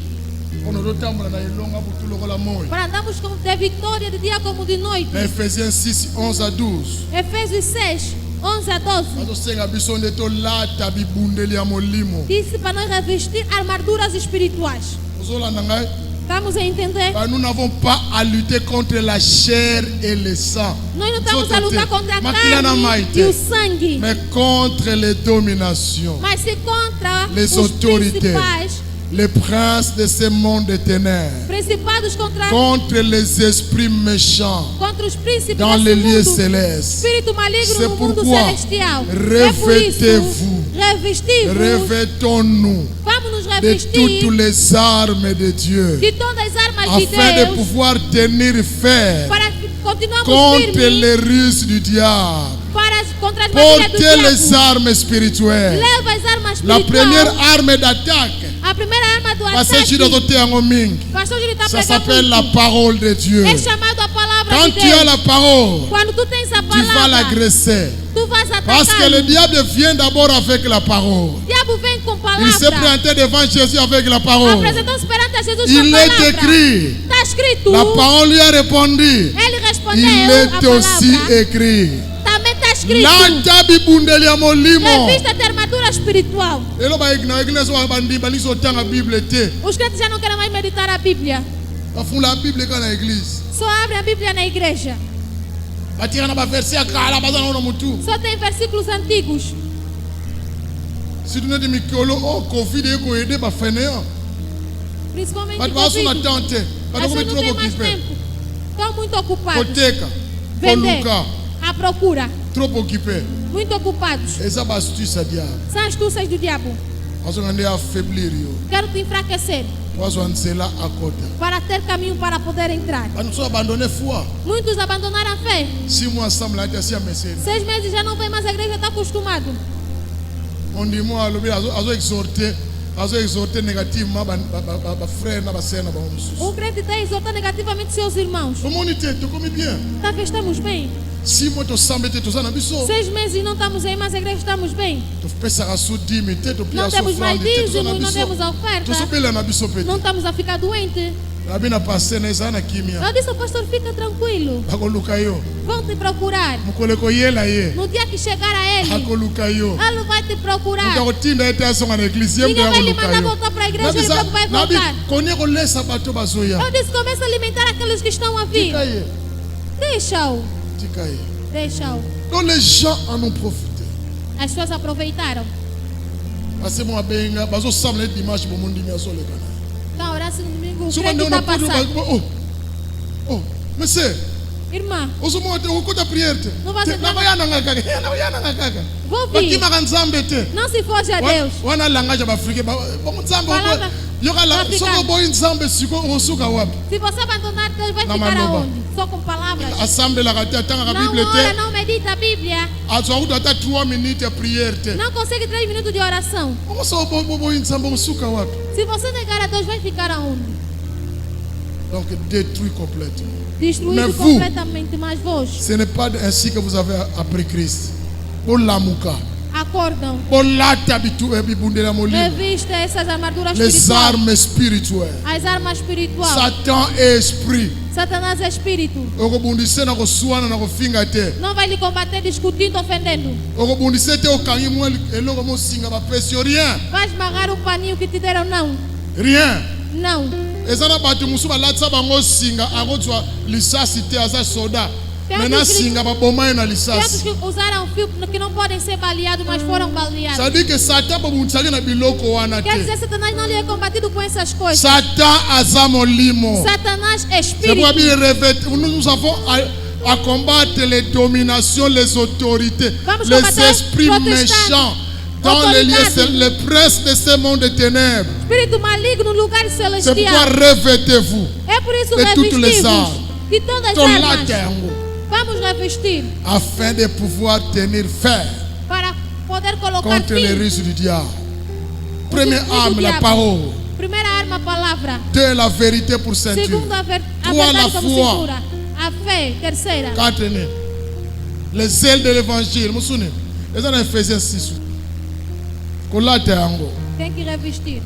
On ozotambola na elonga butu lokola moi. Para andarmos com de vitória de dia como de noite. Na Ephésiens 6, 11 à 12. Efésios 6, 11 a 12. Azosenga biso nde tolata bibundeli ya molimo. Disse para nós revestir armaduras espirituais. Ozolanda ngai? Estamos a entender? Nous n'avons pas à lutter contre la chair et le sang. Nós não estamos a lutar contra a Makila na carne maite. e o sangue. Mais contre les dominations, Mas se contra les os autorités, principais, les princes de ce monde de ténèbres, principados contre les esprits méchants contra os príncipes dans desse les lieux mundo, célestes. espírito maligno C'est no mundo pourquoi celestial. É por isso, revêtez-vous, revestivos, revêtons-nous vamos nos de revestir toutes les armes de Dieu, de todas as armas de afin de Deus pouvoir tenir ferme para que continuemos contre firmes les ruses du diable. contra as batalhas do Portez les diabo. armes spirituelles. Leva as armas La première espirituais. arme d'attaque, A primeira arma do pasteur ataque. Chidozote Yango Mingi, Pastor Júlio está ça pregando s'appelle la muito. parole de Dieu. É chamado a palavra Quand de tu as Deus. la parole, Quando tu tens a tu vas palavra, l'agresser. tu vas Parce que atacar. le diable vient d'abord avec la parole. O diabo vem com Il s'est palavra. présenté devant Jésus avec la parole. Apresentou-se perante a Jesus Il com est palavra. écrit. Está escrito. La parole lui a répondu. Ele respondeu Il a est aussi palavra. écrit. Também está escrito. Lata bibundeli ya molimo. Revista de armadura espiritual. Elo ba ignorance wa bandi baliso tanga Bible te. Os crentes já não querem mais meditar a Bíblia. Bafunda la Bible kana église. Só abrem a Bíblia na igreja. Batira na ba verset ya kala bazana na mutu. Só tem versículos antigos. Si tu n'es de mikolo oh Covid eko aider ba fainéant. Principalmente Batu basu na Covid. tente. Batu As ko pessoas não trop têm mais occupé. tempo. Estão muito ocupados. Koteka. Vender. Koluka. À procura. Trop occupé. Muito ocupados. Eza ba astuce ya diable. São astúcias do diabo. Azongande affaiblir yo. Quero te enfraquecer. Wazo ansela akota. Para ter caminho para poder entrar. Banu so abandonner foi. Muitos abandonaram a fé. 6 mois ensemble là t'as message. 6 meses já não vem mais à igreja, está acostumado. On dit moi alobi azo exhorter négativement ba frère na ba sœur na ba mususu. O crente está exortando negativamente seus irmãos. Comment on était? Tu comme bien. Talvez estamos bem. 6 mois to sambete to sana biso. 6 meses e não estamos aí, mas a igreja estamos bem. To pesa rasu dimi te to pia Não so temos mais frande te to dízimo sana e não temos biso. a oferta. To so pela na biso pete. Não estamos a ficar doente. Abina passer na izana kimia. Eu disse ao pastor, fica tranquilo. Akoluka yo. Vão te procurar. Mukoleko yela ye. No dia que chegar a ele, Akoluka yo. ele vai te procurar. Mukakotinda ete asonga na église yembe Ninguém vai lhe akoluka mandar yo. voltar para a igreja, ele próprio vai voltar. Konye kolesa bato bazoya. Eu disse, começa a alimentar aqueles que estão a vir. Tika ye. Deixa-o. Tika ye. Deixa-o. Donc les gens en ont profité. As pessoas aproveitaram. Parce que moi benga bazo samle dimanche bo mundi mi asoleka. Estão a orar assim no domingo, o Souvent crente on está a pas passando. oh. Mais c'est Irmã, ozomo te okota prière te. Não vai Te- sentar na bayana ngaka. Na bayana ngaka. vou vir. Bakima kanzambe te. Não se foge a Deus. Wana langage ba Afrique ba nzambe Palavra yoka la africana. soko boy nzambe siko osuka wapi. Se você abandonar Deus, vai Na ficar maloba. aonde? Só com palavras. Assemble la kati atanga ka Não Bible ora, te. não medita a Bíblia. Azo uta ata 3 minutes de prière te. Não consegue 3 minutos de oração. Omo so boy nzambe osuka wapi. Se você negar a Deus, vai ficar aonde? Donc détruit complètement. Destruído Mas vous- completamente. Mas vós, Ce n'est pas ainsi que vous avez appris Christ. bolamuka, acordam. bolata bibundela molimo. Revista essas armaduras Les espirituais. armes spirituelles. As armas espirituais. Satan est esprit. Satanás é espírito. Okobundise na kosuana na kofinga te. Não vai lhe combater discutindo, ofendendo. Okobundise te okangi mo eloko mo singa ba pression rien. Vai esmagar um paninho que te deram, não. Rien. Não. Ezana batu musu balatsa bango singa akozwa lisasi te aza soda. Mena singa ba bomai na Tantos lisasi. que usaram fio que não podem ser baleados, mas foram baleados. Ça dit que Satan babuntsaki na biloko wana Quer te. dizer, Satanás não lhe é combatido com essas coisas. Satan aza molimo. Satanás é C'est pourquoi espírito. nous avons à combattre les dominations, les autorités, Vamos les combater esprits protestants, méchants dans les lieux, autoridades. les princes de ce monde de ténèbres. Espírito maligno no lugar C'est pourquoi celestial. revêtez-vous É por isso de toutes les revestimos armes. de todas as ton armas. latin Vamos revestir afin de pouvoir tenir ferme para poder colocar contre les fim. risques du diable. Première Risque arme, do la diabo. parole. Primeira arma, a palavra. Deux, la vérité pour ceinture. Segunda, a Trois, la verdade como foi. cintura. A fé. Terceira, Quatre, les ailes de l'évangile. Vous vous souvenez? Les en Ephésiens 6. Kolate yango. tem que revestir.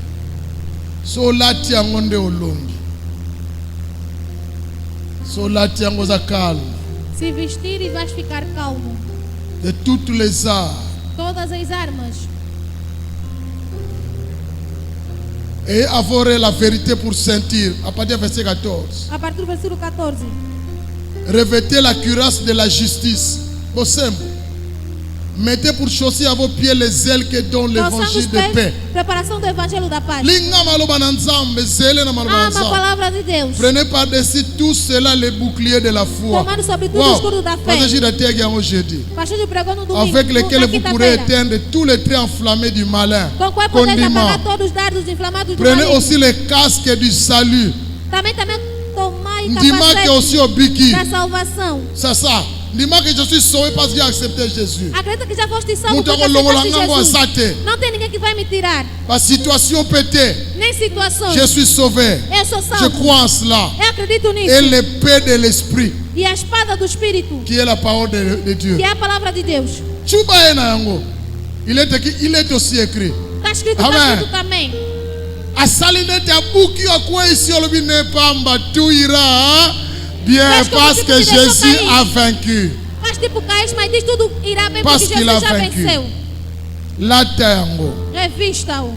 So lati yango nde olongi. So lati yango za calme. Se vestir e vais ficar calmo. De toutes les arts. Todas as armas. Et avoir la vérité pour ceinture. À partir du verset 14. A partir do versículo 14. Revêtez la cuirasse de la justice. Bossem. Mettez pour chausser à vos pieds les ailes que donne Calçando os l'évangile de pés. paix. Preparação do evangelho da paz. Linga maloba na nzambe, zele na maloba na Ama a nzambe. palavra de Deus. Prenez par-dessus tout cela les boucliers de la foi. Tomando sobre tudo o escudo da fé. Passager de terre qui jeudi. Pastor de pregou no domingo. Avec lesquels na vous pourrez quinta-feira. éteindre tous les traits enflammés du malin. Com qual podeis Condiment. apagar todos os dardos inflamados do Prenez maligno. aussi les casques du salut. Também tomai Ndima que aussi capacete au biki. da salvação. C'est ça. Ndima que je suis sauvé parce que j'ai accepté Jésus. Acredita que já foste salvo Muito porque longo aceitaste lango Jesus. asate. Não tem ninguém que vai me tirar. Ma situation pétée. Nem situações. Je suis sauvé. Eu sou Je salvo. crois en cela. Eu acredito nisso. Et l'épée de l'esprit, E a espada do Espírito, qui est la parole de Dieu. que é a palavra de Deus. Chuba ena yango. Il est aussi écrit. Está escrito, Amém. está escrito também. Asalinete abuki akwe isi olobi ne pamba tout ira bien Mas como parce se que tu deixou Jésus cair? a vaincu. Faz tipo caís, mas diz tudo irá bem Parce porque qu'il a Jesus já vaincu. venceu. Lata yango Revista-o.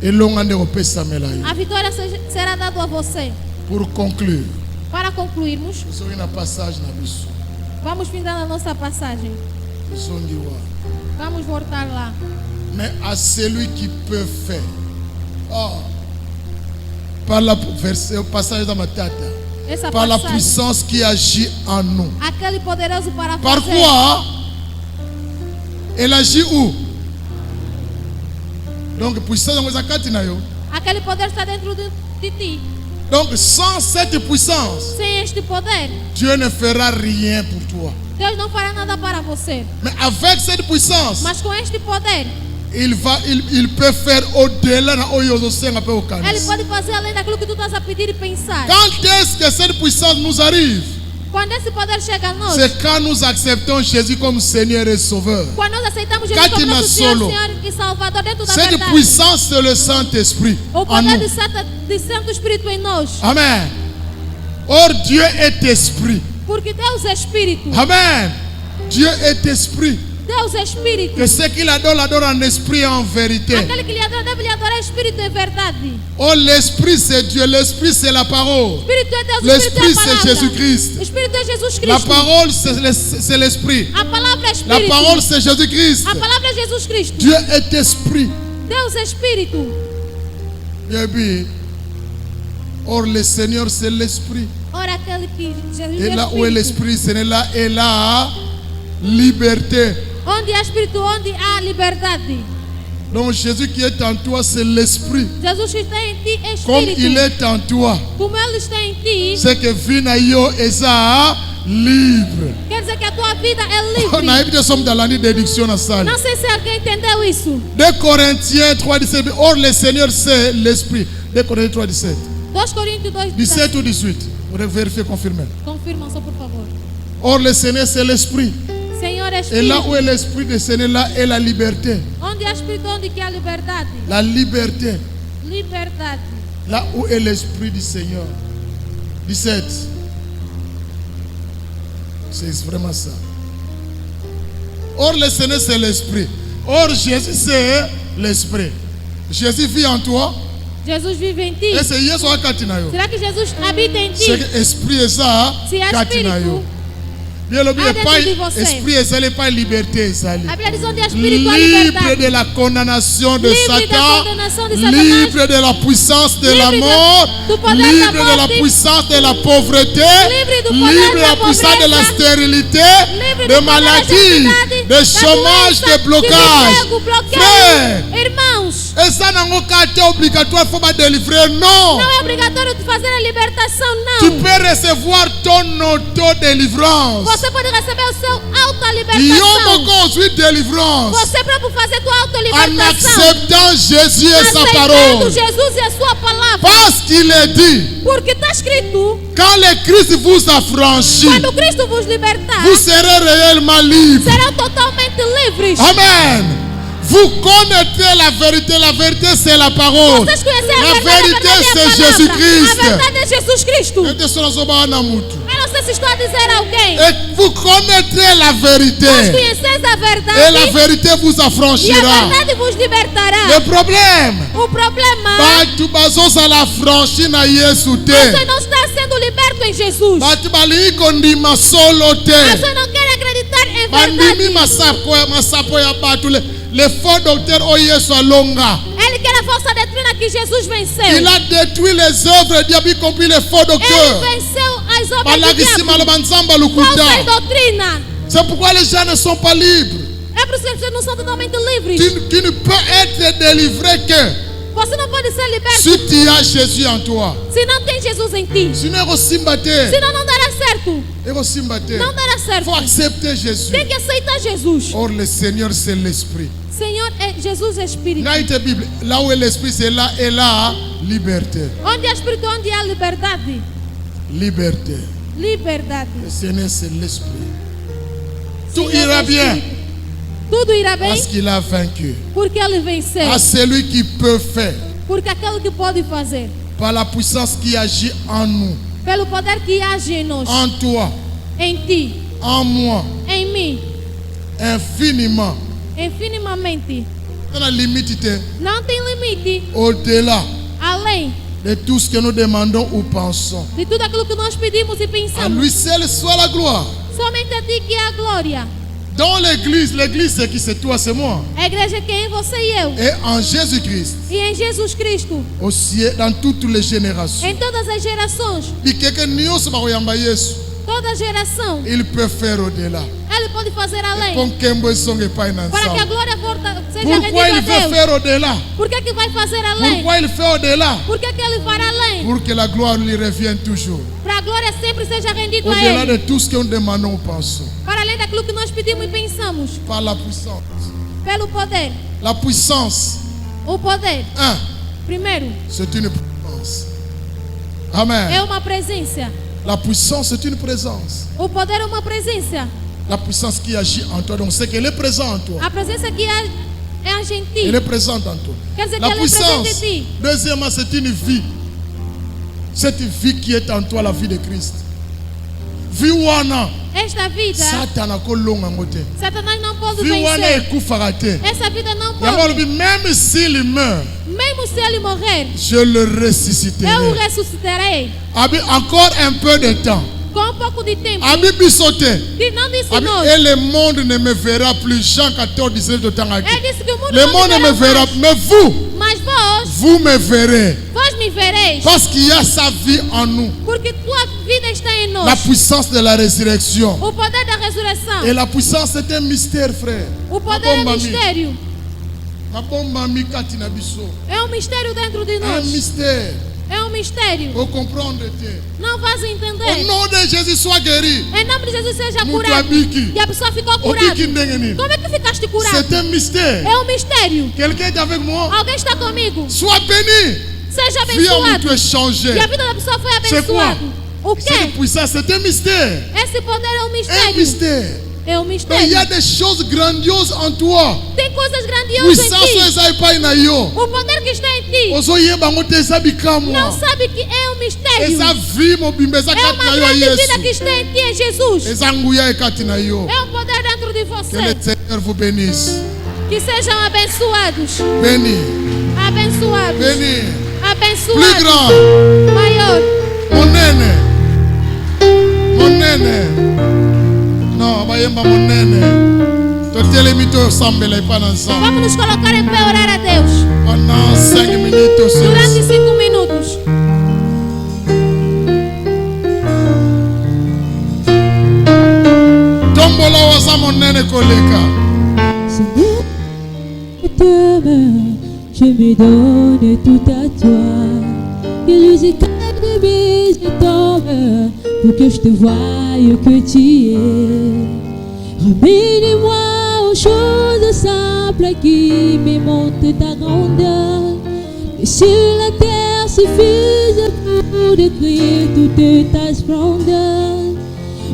elonga nde kopesamela ye. A vitória será dada a você. Pour conclure, Para concluirmos, tozoki na passage na biso vamos findar a nossa passagem. tosongi wa. Vamos voltar lá. Mais à celui qui peut faire. Oh. Par la verset, passage da matata. Essa Par la passagem. puissance qui agit en nous. Aquele poderoso para Par fazer. quoi? Elle agit où? Donc puissance yango eza kati na yo. Aquele poder está dentro de ti. Donc sans cette puissance, Sem este poder, Dieu ne fera rien pour toi. Deus não fará nada para você. Mais avec cette puissance, Mas com este poder, il peut faire au-delà na oyo ozosenga pe Ele okanisi. pode fazer além daquilo que tu estás a pedir e pensar. Quand est-ce que cette puissance nous arrive? Quando esse poder chega a nós, C'est quand nous acceptons Jésus comme Seigneur et Sauveur. quando nós aceitamos Jesus como Katina nosso Senhor, solo. Senhor e Salvador dentro da Cette verdade. puissance, c'est le Saint-Esprit O en poder nous. de Santo Espírito em nós. Amen. Or, Dieu est esprit. Porque Deus é Espírito. Amen. Dieu est esprit. Deus é Espírito. Que ceux qui l'adorent en esprit et en vérité. Aquele que lhe adora deve lhe adorar Espírito em verdade. Oh, l'esprit c'est Dieu, l'esprit c'est la parole. Espírito é Deus, L'esprit Espírito é a c'est palavra. Jésus-Christ. Espírito é Jesus La Cristo. parole c'est l'esprit. A palavra é La Espírito. parole c'est Jésus-Christ. A palavra é Jesus Cristo. Dieu est esprit. Deus é Espírito. Et puis, or le Seigneur c'est l'esprit. Ora, aquele que Jesus Et é là où est Espírito. l'esprit, c'est là et là liberté. Onde há Espírito, onde há liberdade. Donc Jésus qui est en toi, c'est l'esprit. Jesus que está em ti é Comme Espírito. il est en toi, Como Ele está em ti, c'est que Vinayo est libre. quer dizer que a tua vida é On a livre. évité somme dans l'année d'édiction à salle. Não sei se alguém entendeu isso. 2 Corinthiens 3, 17. Or le Seigneur c'est l'esprit. 2 Corinthiens 3, 17. 2 Coríntios 2, 17 ou 18. Vous devez vérifier, confirmer. Confirma só, por favor. Or le Seigneur c'est l'esprit. Senhor Senhor é Et là Espírito. où est l'Esprit du Seigneur, là est la liberté. Onde há Espírito, onde que há liberdade. La liberté. Liberdade. Là où est l'Esprit du Seigneur. 17. C'est vraiment ça. Or, le Seigneur, c'est l'Esprit. Or, Jésus, c'est l'Esprit. Jésus vit en toi. Jesus vive em ti. Et c'est Yesu Katinayo. Será que Jesus habita em ti? C'est l'Esprit et ça. Se há Katinayo. Espírito, Bien le bien, há dentro de você. esprit et ça n'est pas liberté, ça. A Bíblia diz onde há Espírito, há Libre liberdade. de la condamnation de Livre da Satan, condenação de Satanás. libre de la puissance de la Livre mort, do poder libre da de la morte. puissance de la pauvreté, Livre do poder libre de da la puissance de la pobreza. stérilité, Livre do de poder da maladie, enfermidade, de da chômage, doença, de blocage. desemprego, bloqueio. Frère, Irmãos, et ça n'a aucun été obligatoire, il faut pas délivrer, non. não é obrigatório de fazer a libertação, Tu não. peux recevoir ton auto-délivrance. Você pode receber o seu Yo auto-libertação. construit délivrance Você próprio fazer tua en auto-libertação. acceptant Jésus et sa Aceitando parole. Jesus e a sua palavra. Parce qu'il est dit, Porque está escrito, quand le Christ vous a franchi, quando Cristo vos libertar, vous serez réellement libre. serão totalmente livres. Amen. Vous connaîtrez la vérité c'est la parole. Vocês conhecem a La verdade, vérité a verdade é a c'est palavra. Jésus-Christ. A verdade é Jesus Cristo. Eu Eu não sei se estou a dizer a alguém. Et vous connaîtrez la vérité. Vós conheceis a Et la verdade vérité vous e a affranchira. verdade vos libertará. Le problème, O problema, batu bazozala franchi na Yesu te. você não está sendo liberto em Jesus. Batu balingi kondima solo te. Você não quer acreditar em Bandimi verdade. masapo ya batu. Le faux docteur o Yesu alonga. Ele quer a falsa doutrina que Jesus venceu. Il a détruit les œuvres du diable, y compris les faux Ele docteurs. venceu as obras do Balakisima diabo. lobanzamba Falsas lukuta. doutrinas. C'est pourquoi les gens ne sont pas libres. É por isso que vocês não são totalmente livres. Tu ne peux être délivré que Você não pode ser liberto si tu as Jésus en toi. se não tem Jesus em ti. Sinon, il Senão não dará certo. Não dará faut certo. accepter Jésus. Tem que aceitar Jesus. Or, le Seigneur, c'est l'Esprit. Senhor, Jesus é Espírito. Dans la Bible, là où est l'Esprit, c'est là et là, liberté. Onde há Espírito, onde há liberdade. Liberté. Liberdade. Le Seigneur, c'est l'Esprit. Tout Senhor ira é bien Espírito. Tudo irá bem parce qu'il a vaincu. porque Ele venceu. À celui qui peut faire, Porque aquele que pode fazer. par la puissance qui agit en nous, Pelo poder que age em nós. en toi, Em ti. en moi, Em mim. infiniment. Infinimamente. Dans la limite, Não tem limite. au-delà Além de tout ce que nous demandons ou pensons. de tudo aquilo que nós pedimos e À pensamos. lui seul soit la gloire. Somente a ti que é a glória. Dans l'église, c'est qui? C'est toi, c'est moi. A igreja que é em você e eu. Et en Jésus-Christ, E em Jesus Cristo. aussi dans toutes les générations. Em todas as gerações. Et quelqu'un nyonso bakoyamba Yesu, Toda geração. il peut faire au-delà. Ele pode fazer além. Pour qu'un songe pas Para que a ensemble. glória seja Pourquoi rendida il a veut Deus. faire au-delà? Por que vai fazer além? Pourquoi il fait au-delà? Por que ele fará além? Pour que la gloire lui revienne toujours. Para a glória sempre seja rendida a Au-delà de Ele. tout ce que nous demandons ou pensons. Para além daquilo que nós pedimos e pensamos. Par la puissance. Pelo poder. La puissance, O poder, primeiro, c'est une présence. Amen. é uma presença. La puissance, c'est une présence. O poder é uma presença. La puissance qui agit en toi, donc c'est qu'elle est présente en toi. A presença que é a gente. Elle est présente en toi. Quer dizer que La ela é presente em puissance, ti. deuxièmement, c'est une vie. Cette vie qui est en toi, la vie de Christ. Vie wana, Esta vida, Satan a kolonga ngote. Satanás não pode Vie wana vencer. ekufaka te. Essa vida não Yango pode. lobi, même s'il meurt, Mesmo se ele morrer, je le eu o ressusciterai. ressuscitarei. Abi, encore un peu de temps. Com um pouco de tempo. Abi bisote. Não disse Abi, nós. et le monde ne me verra plus. Jean 14, 19 de temps. Ele disse que o mundo Le não monde me me verra, mais. mais Mas vós, vous me verrez. vós me vereis. Parce qu'il y a sa vie en nous. Porque tua vida está em nós. La puissance de la résurrection. O poder da ressurreição. Et la puissance, c'est un mystère, frère. O poder é mistério. Mabomba katina biso. É um mistério dentro de Un nós. mystère. É um mistério. Faut comprendre. Não vais Au entender. nom de Jésus, sois guéri. Em nome de Jesus seja Muito curado. abiki. E a pessoa ficou Obiki curada. ndengeni. Como é que ficaste curado? C'est un mystère. É um mistério. Quelqu'un est avec moi. Alguém está comigo. Sois béni. Seja Vie en abençoado. tu es changé. E a vida da pessoa foi C'est quoi? abençoada. O Cette quê? puissance, c'est un mystère. Esse poder é um Un mistério. mystère. É um Mais il y mistério. a des choses grandioses en toi. Tem coisas grandiosas em Puissance ti. eza epai na yo. O poder que está em ti Ozoyeba ngo te eza não bikamwa. sabe que é um mistério. Eza vie mobimba eza É kati uma na yo ya grande vida que Yesu. está em ti, em Jesus. Eza nguya ekati na yo. É um poder dentro de Que você. le Seigneur vous bénisse. Que sejam abençoados. Béni. Abençoados. Béni. Plus Abençoados. grand. Maior. Monene. Monene. Non, bayemba monene. Totelemi to sambela epai na nzambe. Vamos nos colocar em pé e orar a Deus. Pendant 5 minutes. Durante 5 minutos. Tombola waza monene koleka. Seigneur, je t'aime, je me donne tout à toi. Que les écailles de mes je tombe pour que je te voie que tu es. Ramène-moi aux choses simples qui me montrent ta grandeur. Et sur la terre suffise pour décrire toute ta splendeur.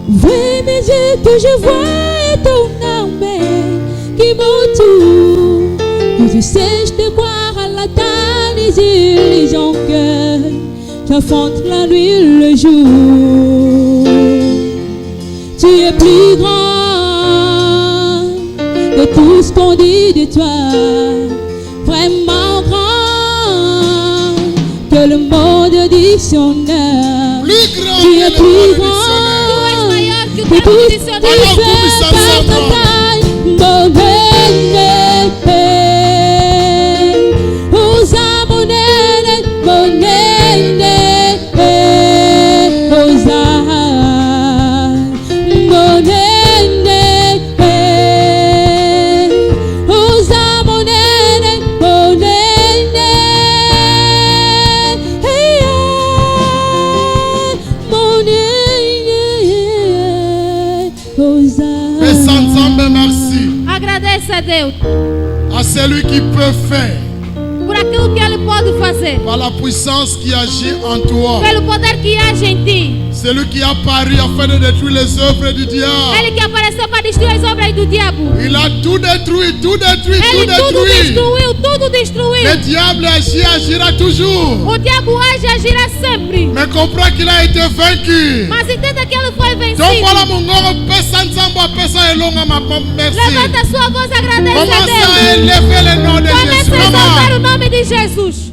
Ouvrez mes yeux que je vois ton armée qui m'entoure. Que je sèche de croire à la table les yeux en cœur. J'affronte la nuit et le jour. Tu es plus grand que tout ce qu'on dit de toi. Vraiment grand que le monde dictionnaire. Plus grand Tu es que plus le grand Tu és maior que o que tempo tout de ce dicionário. que Maior que fait o par ta Satan. taille. Osa monene, monene, osa monene, osa monene, monene, monene, osa. Pesa nzambe merci. Agradece a Deus À celui qui peut faire. por aquilo que Ele pode fazer. Par la puissance qui agit en toi. Pelo poder que age em ti. Celui qui a pari afin de détruire les œuvres du diable. Ele que apareceu para destruir as obras do diabo. Il a tout détruit, tout détruit, Ele tout tudo détruit. destruiu, tudo destruiu. Le diable agit, agira toujours. O diabo age e agirá sempre. Mais comprends qu'il a été vaincu. Mas entenda que ele foi Donc vencido. voilà mon gars, pesa nzambe, pesa elonga ma merci. Levanta a sua voz e agradece a Commence Deus. à élever le nom de Comece Jésus. a exaltar Comment? o nome de Jesus.